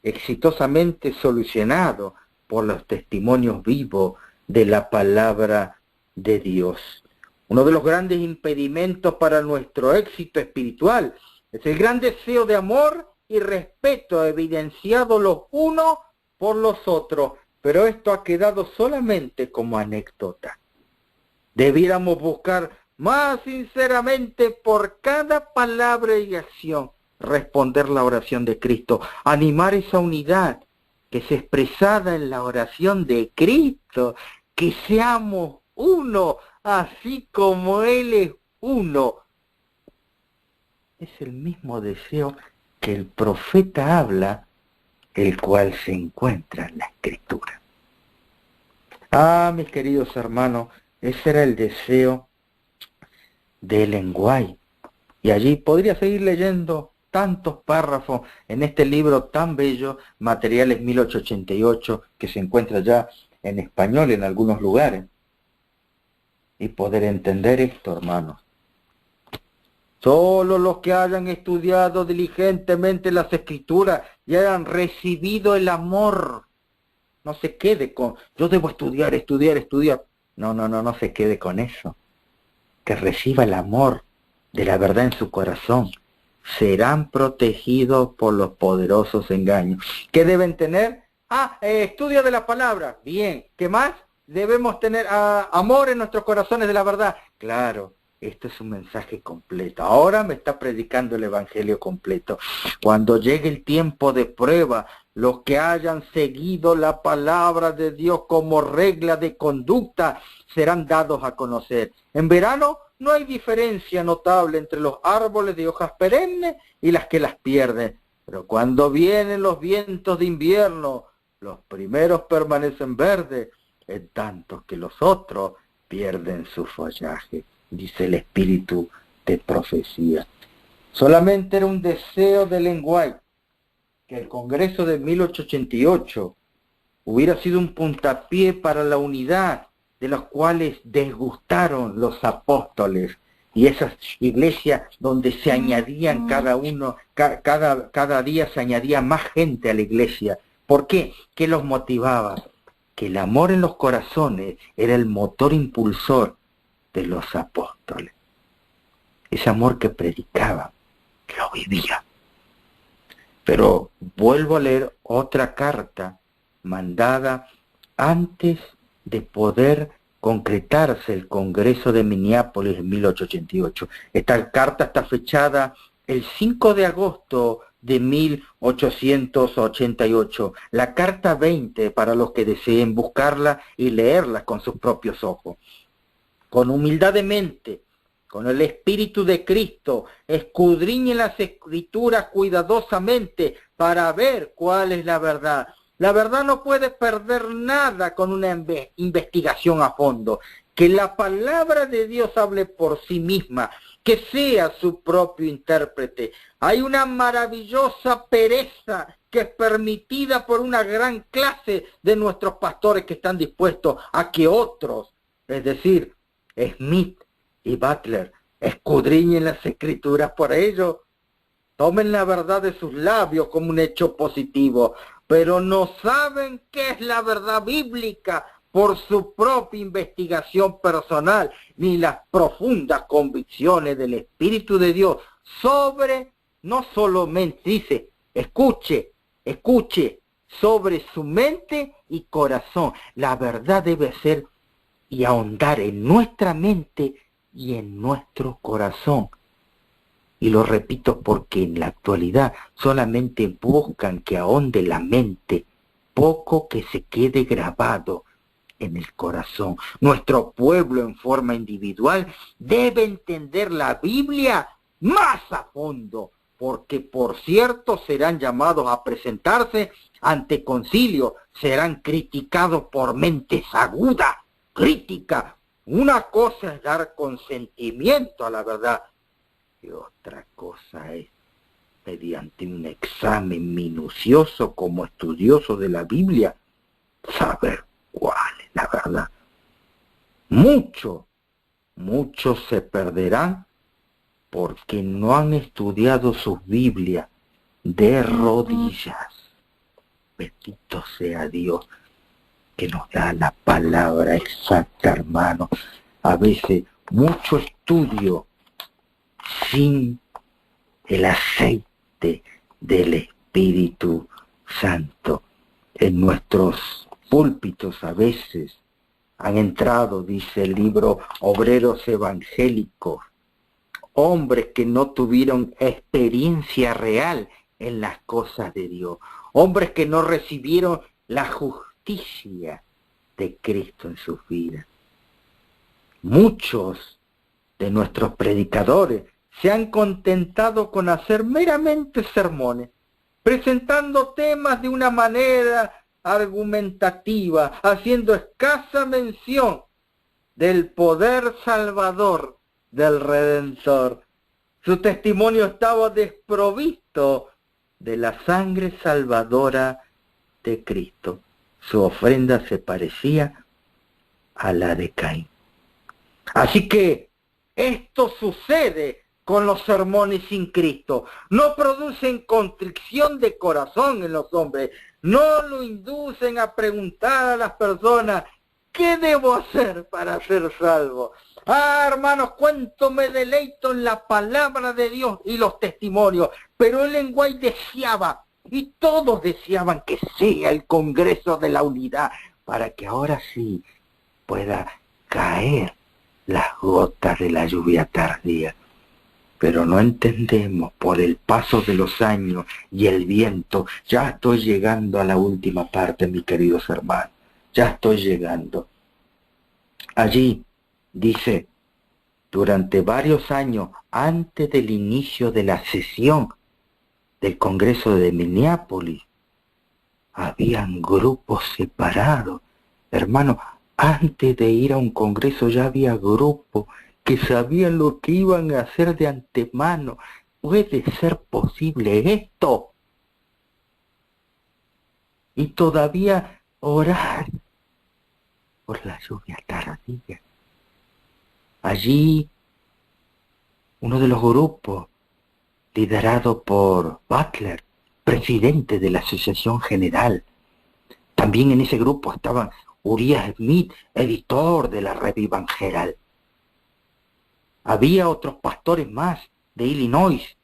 exitosamente solucionados por los testimonios vivos de la palabra de Dios. Uno de los grandes impedimentos para nuestro éxito espiritual es el gran deseo de amor y respeto evidenciado los unos por los otros, pero esto ha quedado solamente como anécdota. Debiéramos buscar más sinceramente por cada palabra y acción responder la oración de Cristo, animar esa unidad que es expresada en la oración de Cristo, que seamos uno, así como Él es uno. Es el mismo deseo que el profeta habla, el cual se encuentra en la Escritura. Mis queridos hermanos, ese era el deseo de Ellen White. Y allí podría seguir leyendo tantos párrafos en este libro tan bello, Materiales 1888, que se encuentra ya en español en algunos lugares. Y poder entender esto, hermanos. Solo los que hayan estudiado diligentemente las Escrituras y hayan recibido el amor. No se quede con, yo debo estudiar. No se quede con eso. Que reciba el amor de la verdad en su corazón. Serán protegidos por los poderosos engaños. ¿Qué deben tener? Estudio de la palabra. Bien. ¿Qué más? Debemos tener amor en nuestros corazones de la verdad. Claro. Esto es un mensaje completo. Ahora me está predicando el Evangelio completo. Cuando llegue el tiempo de prueba, los que hayan seguido la palabra de Dios como regla de conducta serán dados a conocer. En verano no hay diferencia notable entre los árboles de hojas perennes y las que las pierden. Pero cuando vienen los vientos de invierno, los primeros permanecen verdes, en tanto que los otros pierden su follaje. Dice el espíritu de profecía. Solamente era un deseo de Ellen White que el Congreso de 1888 hubiera sido un puntapié para la unidad de los cuales desgustaron los apóstoles y esas iglesias donde se añadían cada día se añadía más gente a la iglesia. ¿Por qué? ¿Qué los motivaba? Que el amor en los corazones era el motor impulsor de los apóstoles. Ese amor que predicaban, lo vivía. Pero vuelvo a leer otra carta mandada antes de poder concretarse el Congreso de Minneapolis en 1888. Esta carta está fechada el 5 de agosto de 1888. La carta 20 para los que deseen buscarla y leerla con sus propios ojos. Con humildad de mente, con el Espíritu de Cristo, escudriñen las Escrituras cuidadosamente para ver cuál es la verdad. La verdad no puede perder nada con una investigación a fondo. Que la palabra de Dios hable por sí misma, que sea su propio intérprete. Hay una maravillosa pereza que es permitida por una gran clase de nuestros pastores que están dispuestos a que otros, es decir, Smith y Butler, escudriñen las Escrituras por ello. Tomen la verdad de sus labios como un hecho positivo, pero no saben qué es la verdad bíblica por su propia investigación personal, ni las profundas convicciones del Espíritu de Dios sobre, no solamente, dice, escuche, sobre su mente y corazón. La verdad debe ser y ahondar en nuestra mente y en nuestro corazón. Y lo repito porque en la actualidad solamente buscan que ahonde la mente, poco que se quede grabado en el corazón. Nuestro pueblo en forma individual debe entender la Biblia más a fondo, porque por cierto serán llamados a presentarse ante concilio, serán criticados por mentes agudas, crítica. Una cosa es dar consentimiento a la verdad y otra cosa es, mediante un examen minucioso como estudioso de la Biblia, saber cuál es la verdad. Muchos se perderán porque no han estudiado sus Biblias de rodillas. Bendito sea Dios que nos da la palabra exacta, hermano. A veces mucho estudio sin el aceite del Espíritu Santo. En nuestros púlpitos a veces han entrado, dice el libro, obreros evangélicos, hombres que no tuvieron experiencia real en las cosas de Dios, hombres que no recibieron la justicia de Cristo en sus vidas. Muchos de nuestros predicadores se han contentado con hacer meramente sermones, presentando temas de una manera argumentativa, haciendo escasa mención del poder salvador del Redentor. Su testimonio estaba desprovisto efecto de la sangre salvadora de Cristo. Su ofrenda se parecía a la de Caín. Así que esto sucede con los sermones sin Cristo. No producen constricción de corazón en los hombres. No lo inducen a preguntar a las personas, ¿qué debo hacer para ser salvo? Hermanos, cuánto me deleito en la palabra de Dios y los testimonios. Pero el lenguaje deseaba, y todos deseaban que sea el Congreso de la Unidad, para que ahora sí pueda caer las gotas de la lluvia tardía. Pero no entendemos por el paso de los años y el viento. Ya estoy llegando a la última parte, mis queridos hermanos. Ya estoy llegando. Allí dice, durante varios años antes del inicio de la sesión del Congreso de Minneapolis, habían grupos separados. Hermanos, antes de ir a un congreso ya había grupos que sabían lo que iban a hacer de antemano. ¿Puede ser posible esto? Y todavía orar por la lluvia tardía. Allí, uno de los grupos, liderado por Butler, presidente de la Asociación General. También en ese grupo estaban Uriah Smith, editor de la Revista Herald. Había otros pastores más de Illinois,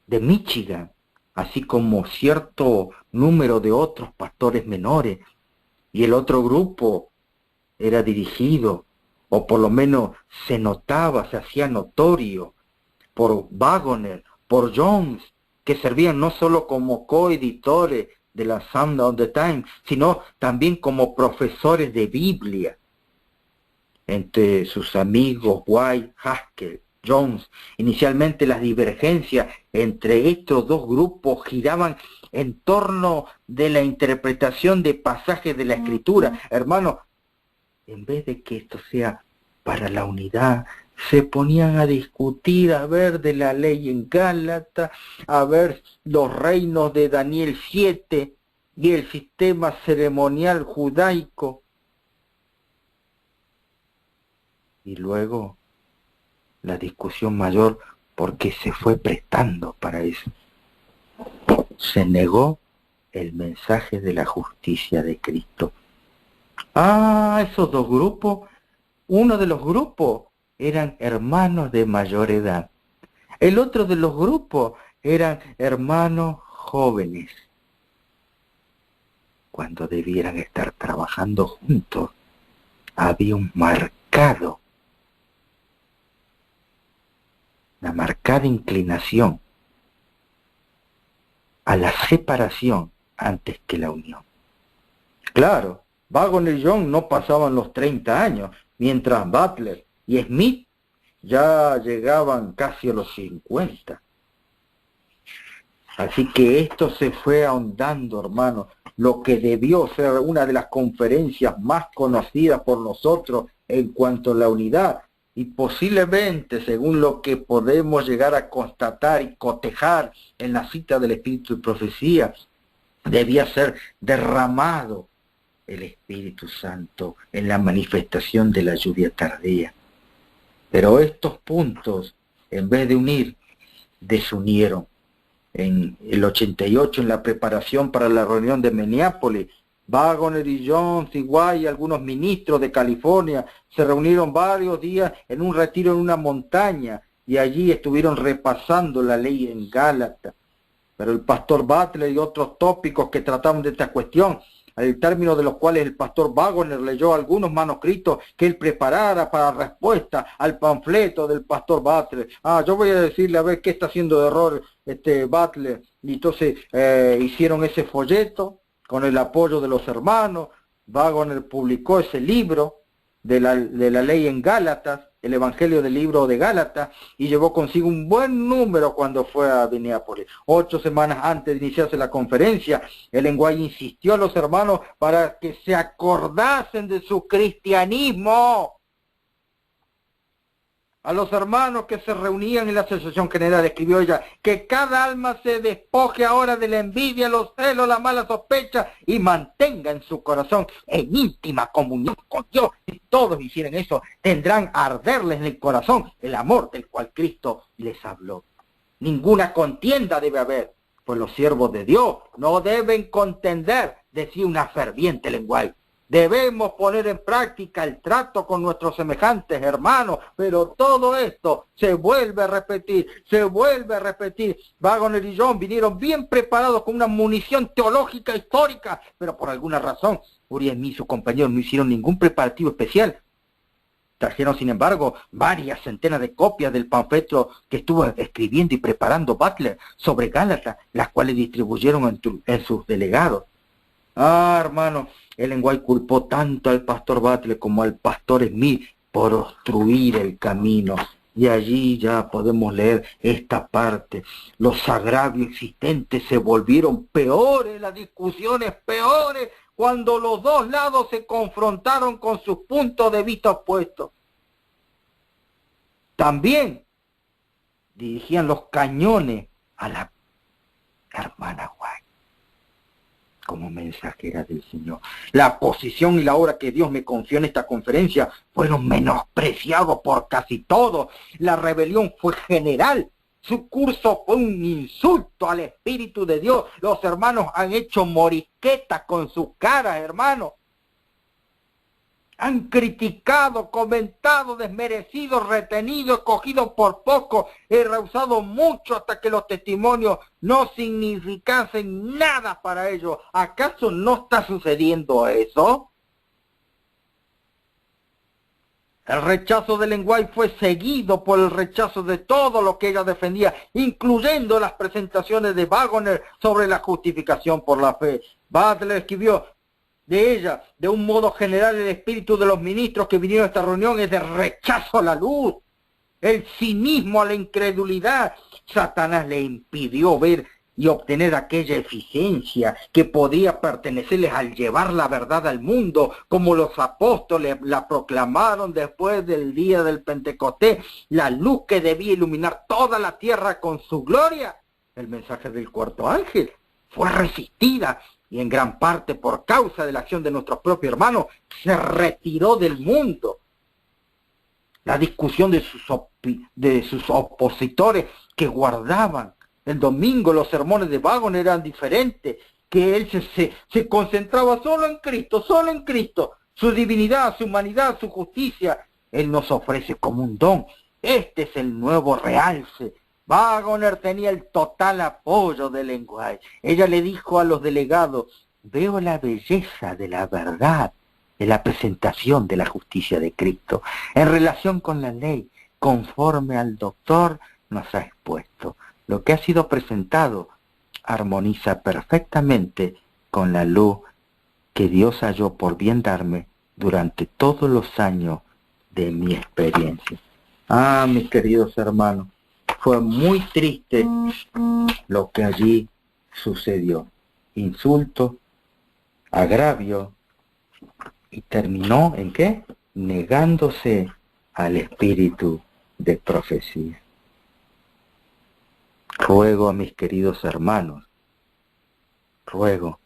de Michigan, así como cierto número de otros pastores menores. Y el otro grupo era dirigido, o por lo menos se notaba, se hacía notorio, por Waggoner, por Jones, que servían no solo como coeditores de la Sunday Times, sino también como profesores de Biblia. Entre sus amigos White, Haskell, Jones, inicialmente las divergencias entre estos dos grupos giraban en torno de la interpretación de pasajes de la Escritura. Hermanos, en vez de que esto sea para la unidad, se ponían a discutir, a ver de la ley en Gálatas, a ver los reinos de Daniel 7 y el sistema ceremonial judaico. Y luego la discusión mayor, porque se fue prestando para eso. Se negó el mensaje de la justicia de Cristo. Esos dos grupos, uno de los grupos eran hermanos de mayor edad. El otro de los grupos eran hermanos jóvenes. Cuando debieran estar trabajando juntos, había una marcada inclinación a la separación antes que la unión. Claro, Waggoner y Jones no pasaban los 30 años, mientras Butler y Smith ya llegaban casi a los 50. Así que esto se fue ahondando, hermanos, lo que debió ser una de las conferencias más conocidas por nosotros en cuanto a la unidad, y posiblemente, según lo que podemos llegar a constatar y cotejar en la cita del Espíritu y Profecía, debía ser derramado el Espíritu Santo en la manifestación de la lluvia tardía. Pero estos puntos, en vez de unir, desunieron. En el 88, en la preparación para la reunión de Minneapolis, Waggoner y Jones, igual, y algunos ministros de California se reunieron varios días en un retiro en una montaña, y allí estuvieron repasando la ley en Gálatas. Pero el pastor Butler y otros tópicos que trataban de esta cuestión, al término de los cuales el pastor Waggoner leyó algunos manuscritos que él preparara para respuesta al panfleto del pastor Butler. Yo voy a decirle a ver qué está haciendo de error Butler. Y entonces hicieron ese folleto con el apoyo de los hermanos. Waggoner publicó ese libro de la ley en Gálatas, el Evangelio del libro de Gálatas, y llevó consigo un buen número cuando fue a Minneapolis. 8 semanas antes de iniciarse la conferencia, el lenguaje insistió a los hermanos para que se acordasen de su cristianismo. a los hermanos que se reunían en la asociación general, escribió ella, que cada alma se despoje ahora de la envidia, los celos, la mala sospecha y mantenga en su corazón en íntima comunión con Dios. Si todos hicieran eso, tendrán a arderles en el corazón el amor del cual Cristo les habló. Ninguna contienda debe haber, pues los siervos de Dios no deben contender, decía una ferviente lenguaje. Debemos poner en práctica el trato con nuestros semejantes hermanos, pero todo esto se vuelve a repetir, se vuelve a repetir. Waggoner y John vinieron bien preparados con una munición teológica histórica, pero por alguna razón, Uriah Smith y sus compañeros no hicieron ningún preparativo especial. Trajeron, sin embargo, varias centenas de copias del panfleto que estuvo escribiendo y preparando Butler sobre Gálatas, las cuales distribuyeron en sus delegados. Hermano, Ellen White culpó tanto al pastor Butler como al pastor Smith por obstruir el camino. Y allí ya podemos leer esta parte. Los agravios existentes se volvieron peores, las discusiones peores, cuando los dos lados se confrontaron con sus puntos de vista opuestos. También dirigían los cañones a la hermana White como mensajera del Señor. La posición y la obra que Dios me confió en esta conferencia fueron menospreciados por casi todos. La rebelión fue general. Su curso fue un insulto al Espíritu de Dios. Los hermanos han hecho moriquetas con sus caras, hermanos. Han criticado, comentado, desmerecido, retenido, escogido por poco, he rehusado mucho hasta que los testimonios no significasen nada para ellos. ¿Acaso no está sucediendo eso? El rechazo de Ellen White fue seguido por el rechazo de todo lo que ella defendía, incluyendo las presentaciones de Waggoner sobre la justificación por la fe. Butler escribió de ella, de un modo general, el espíritu de los ministros que vinieron a esta reunión es de rechazo a la luz, el cinismo a la incredulidad. Satanás le impidió ver y obtener aquella eficiencia que podía pertenecerles al llevar la verdad al mundo, como los apóstoles la proclamaron después del día del Pentecostés, la luz que debía iluminar toda la tierra con su gloria. El mensaje del cuarto ángel fue resistida y en gran parte por causa de la acción de nuestros propios hermanos se retiró del mundo. La discusión de sus opositores que guardaban el domingo los sermones de Waggoner eran diferentes, que él se concentraba solo en Cristo, su divinidad, su humanidad, su justicia. Él nos ofrece como un don. Este es el nuevo realce. Waggoner tenía el total apoyo de Ellen White. Ella le dijo a los delegados, veo la belleza de la verdad, de la presentación de la justicia de Cristo, en relación con la ley, conforme al doctor nos ha expuesto. Lo que ha sido presentado armoniza perfectamente con la luz que Dios halló por bien darme durante todos los años de mi experiencia. Mis queridos hermanos, fue muy triste lo que allí sucedió. Insulto, agravio, y terminó ¿en qué? Negándose al espíritu de profecía. Ruego a mis queridos hermanos, ruego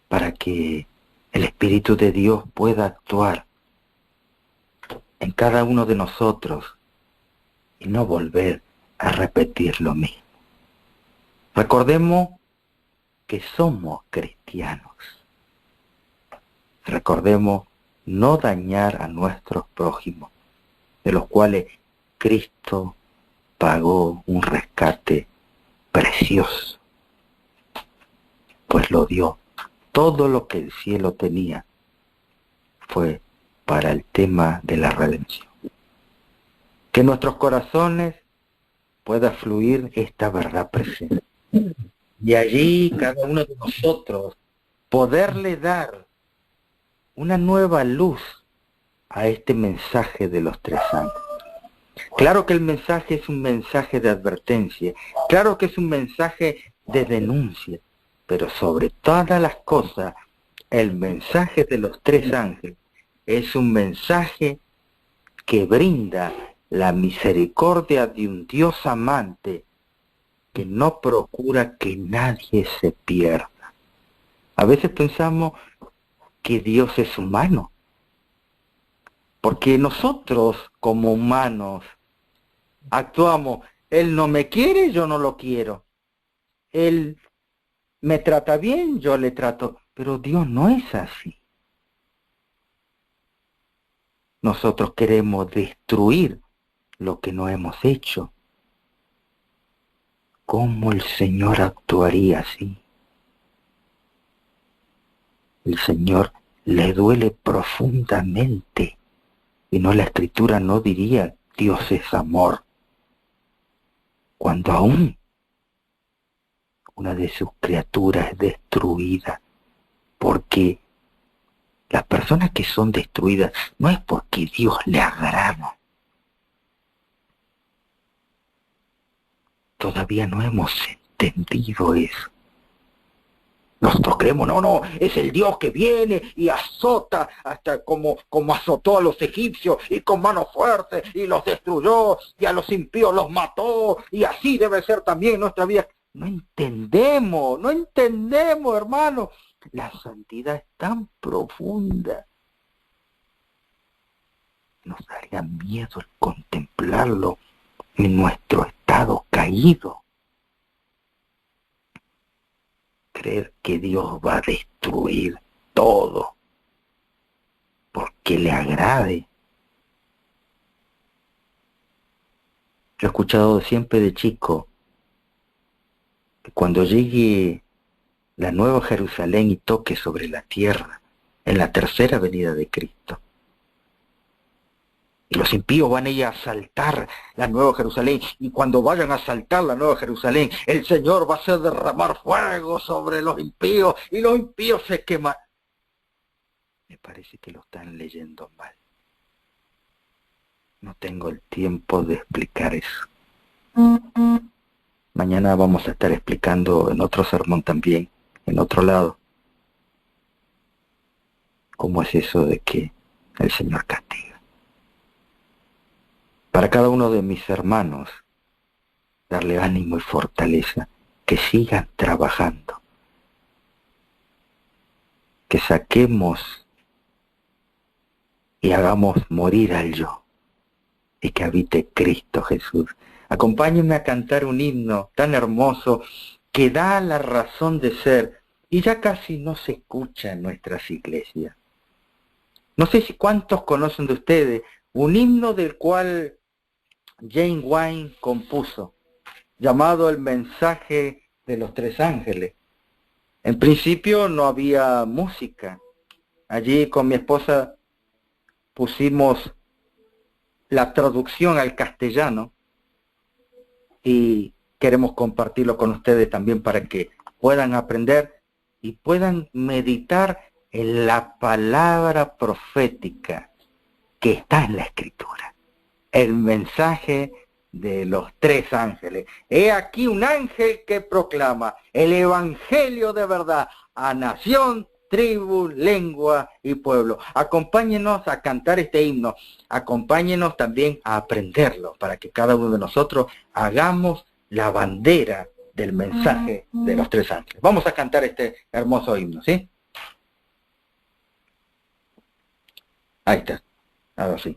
para que el Espíritu de Dios pueda actuar en cada uno de nosotros y no volver a repetir lo mismo. Recordemos que somos cristianos. Recordemos no dañar a nuestros prójimos, de los cuales Cristo pagó un rescate precioso, pues lo dio. Todo lo que el cielo tenía fue para el tema de la redención. Que en nuestros corazones pueda fluir esta verdad presente. Y allí cada uno de nosotros poderle dar una nueva luz a este mensaje de los tres ángeles. Claro que el mensaje es un mensaje de advertencia, claro que es un mensaje de denuncia, pero sobre todas las cosas, el mensaje de los tres ángeles es un mensaje que brinda la misericordia de un Dios amante que no procura que nadie se pierda. A veces pensamos que Dios es humano, porque nosotros como humanos actuamos, Él no me quiere, yo no lo quiero. Él me trata bien, yo le trato, pero Dios no es así. Nosotros queremos destruir lo que no hemos hecho. ¿Cómo el Señor actuaría así? El Señor le duele profundamente. Y no, la Escritura no diría Dios es amor. Cuando aún una de sus criaturas es destruida, porque las personas que son destruidas no es porque Dios le agrada. Todavía no hemos entendido eso. Nosotros creemos, no, es el Dios que viene y azota hasta como azotó a los egipcios y con mano fuerte y los destruyó y a los impíos los mató y así debe ser también nuestra vida. No entendemos, hermano. La santidad es tan profunda. Nos daría miedo el contemplarlo en nuestro estado caído. Creer que Dios va a destruir todo porque le agrade. Yo he escuchado siempre de chico que cuando llegue la nueva Jerusalén y toque sobre la tierra en la tercera venida de Cristo, y los impíos van a ir a asaltar la Nueva Jerusalén. Y cuando vayan a asaltar la Nueva Jerusalén, el Señor va a hacer derramar fuego sobre los impíos. Y los impíos se queman. Me parece que lo están leyendo mal. No tengo el tiempo de explicar eso. Mañana vamos a estar explicando en otro sermón también, en otro lado, cómo es eso de que el Señor castiga. Para cada uno de mis hermanos, darle ánimo y fortaleza, que sigan trabajando, que saquemos y hagamos morir al yo, y que habite Cristo Jesús. Acompáñenme a cantar un himno tan hermoso que da la razón de ser, y ya casi no se escucha en nuestras iglesias. No sé si cuántos conocen de ustedes, un himno del cual James Wine compuso, llamado El mensaje de los tres ángeles. En principio no había música. Allí con mi esposa pusimos la traducción al castellano y queremos compartirlo con ustedes también para que puedan aprender y puedan meditar en la palabra profética que está en la Escritura. El mensaje de los tres ángeles. He aquí un ángel que proclama el evangelio de verdad a nación, tribu, lengua y pueblo. Acompáñenos a cantar este himno. Acompáñenos también a aprenderlo para que cada uno de nosotros hagamos la bandera del mensaje de los tres ángeles. Vamos a cantar este hermoso himno, ¿sí? Ahí está. Ahora sí.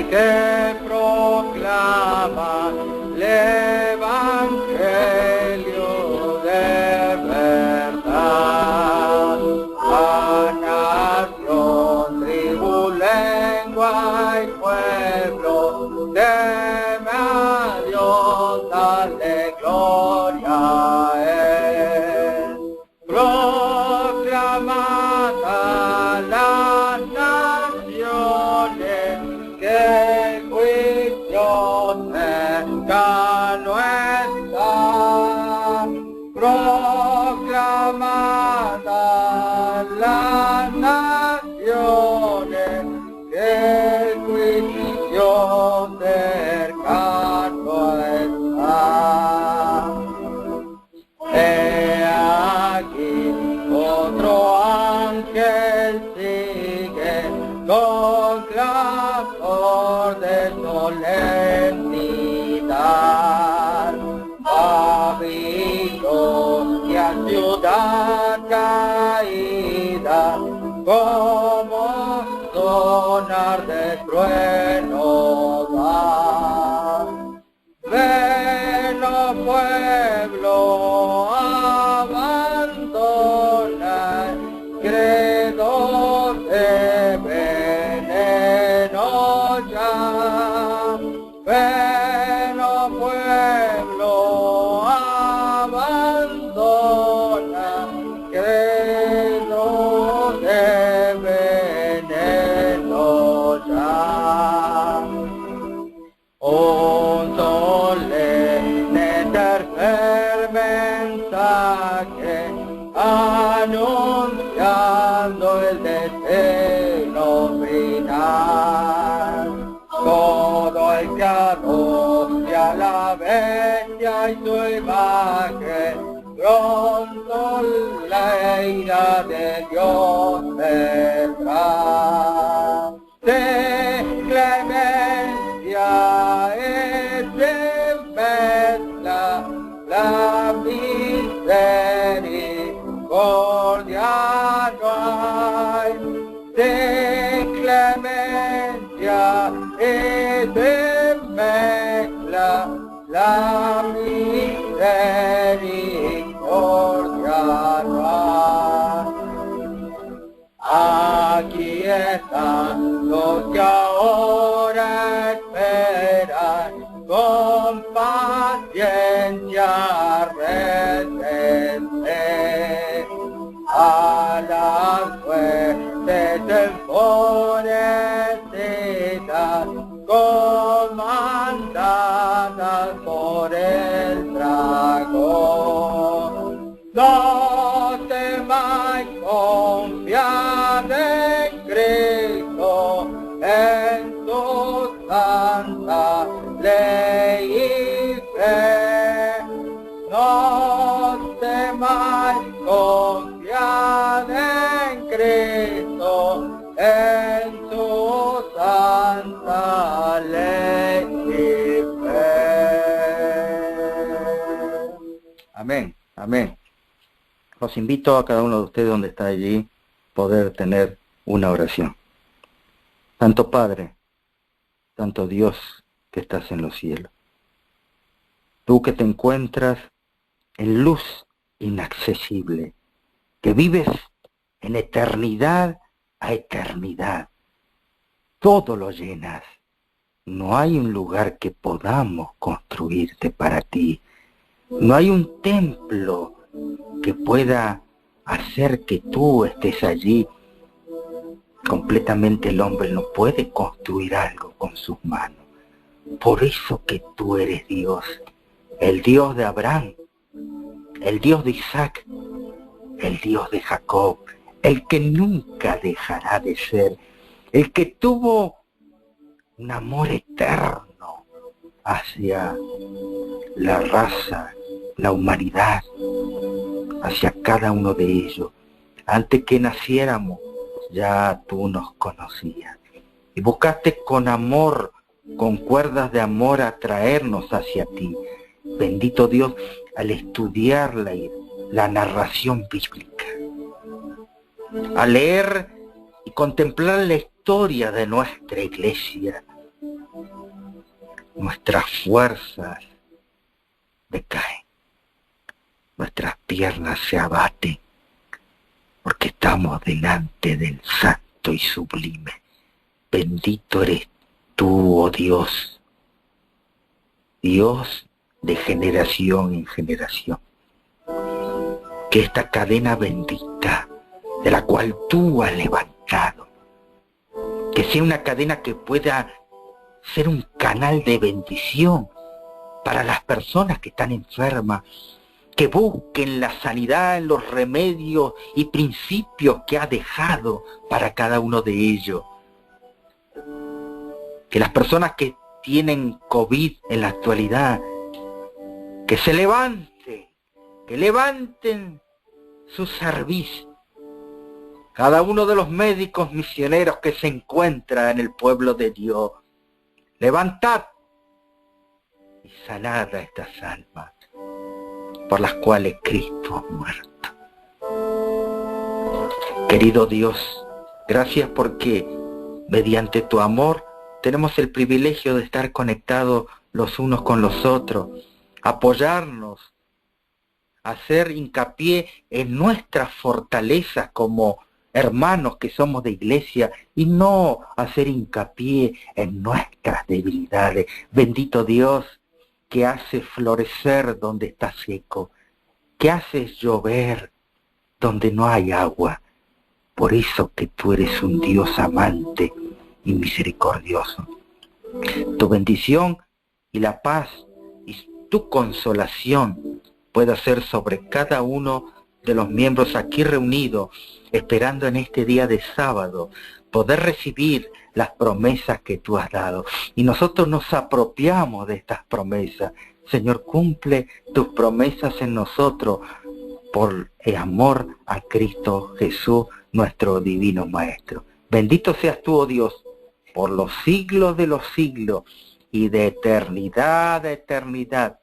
Que proclama el evangelio de verdad. proclamada las naciones, que el juicio cercano está. He aquí otro ángel sigue con clamor de solemnidad. Babilonia, ciudad caída, como sonar de trueno da. Ven, oh pueblo, abandona credo de veneno ya. Ven, oh pueblo, abandona credo de veneno ya. Un solemne tercer mensaje anunciando el destino final. Todo el que adore a la bestia y su imagen, pronto la ira de Dios vendrá. De clemencia es de mezcla la misericordia no hay. De clemencia es de mezcla la misericordia no hay. Aquí están los que ahora esperan con paciencia resistir a las fuertes enfurecidas comandadas por el dragón. No temáis, confiad en Cristo, en su santa ley y fe. No temáis, confiad en Cristo, en su santa ley y fe. Amén, amén. Los invito a cada uno de ustedes donde está allí poder tener una oración. Santo Padre, Santo Dios que estás en los cielos, tú que te encuentras en luz inaccesible, que vives en eternidad a eternidad, todo lo llenas. No hay un lugar que podamos construirte para ti. No hay un templo que pueda hacer que tú estés allí. Completamente el hombre no puede construir algo con sus manos. Por eso que tú eres Dios, el Dios de Abraham, el Dios de Isaac, el Dios de Jacob, el que nunca dejará de ser, el que tuvo un amor eterno hacia la raza, la humanidad, hacia cada uno de ellos. Antes que naciéramos, ya tú nos conocías. Y buscaste con amor, con cuerdas de amor, atraernos hacia ti. Bendito Dios, al estudiar la narración bíblica, al leer y contemplar la historia de nuestra iglesia, nuestras fuerzas decaen, nuestras piernas se abaten, porque estamos delante del santo y sublime. Bendito eres tú, oh Dios, Dios de generación en generación. Que esta cadena bendita, de la cual tú has levantado, que sea una cadena que pueda ser un canal de bendición para las personas que están enfermas, que busquen la sanidad en los remedios y principios que ha dejado para cada uno de ellos. Que las personas que tienen COVID en la actualidad, que se levanten, que levanten su servicio. Cada uno de los médicos misioneros que se encuentra en el pueblo de Dios, levantad y sanad a estas almas por las cuales Cristo ha muerto. Querido Dios, gracias porque mediante tu amor tenemos el privilegio de estar conectados los unos con los otros, apoyarnos, hacer hincapié en nuestras fortalezas como hermanos que somos de iglesia y no hacer hincapié en nuestras debilidades. Bendito Dios, que hace florecer donde está seco, que haces llover donde no hay agua. Por eso que tú eres un Dios amante y misericordioso. Tu bendición y la paz y tu consolación pueda ser sobre cada uno de los miembros aquí reunidos, esperando en este día de sábado poder recibir las promesas que tú has dado. Y nosotros nos apropiamos de estas promesas. Señor, cumple tus promesas en nosotros por el amor a Cristo Jesús, nuestro divino Maestro. Bendito seas tú, oh Dios, por los siglos de los siglos y de eternidad a eternidad.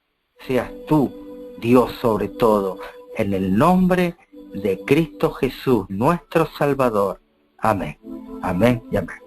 Seas tú, Dios sobre todo, en el nombre de Cristo Jesús, nuestro Salvador. Amén. Amén y amén.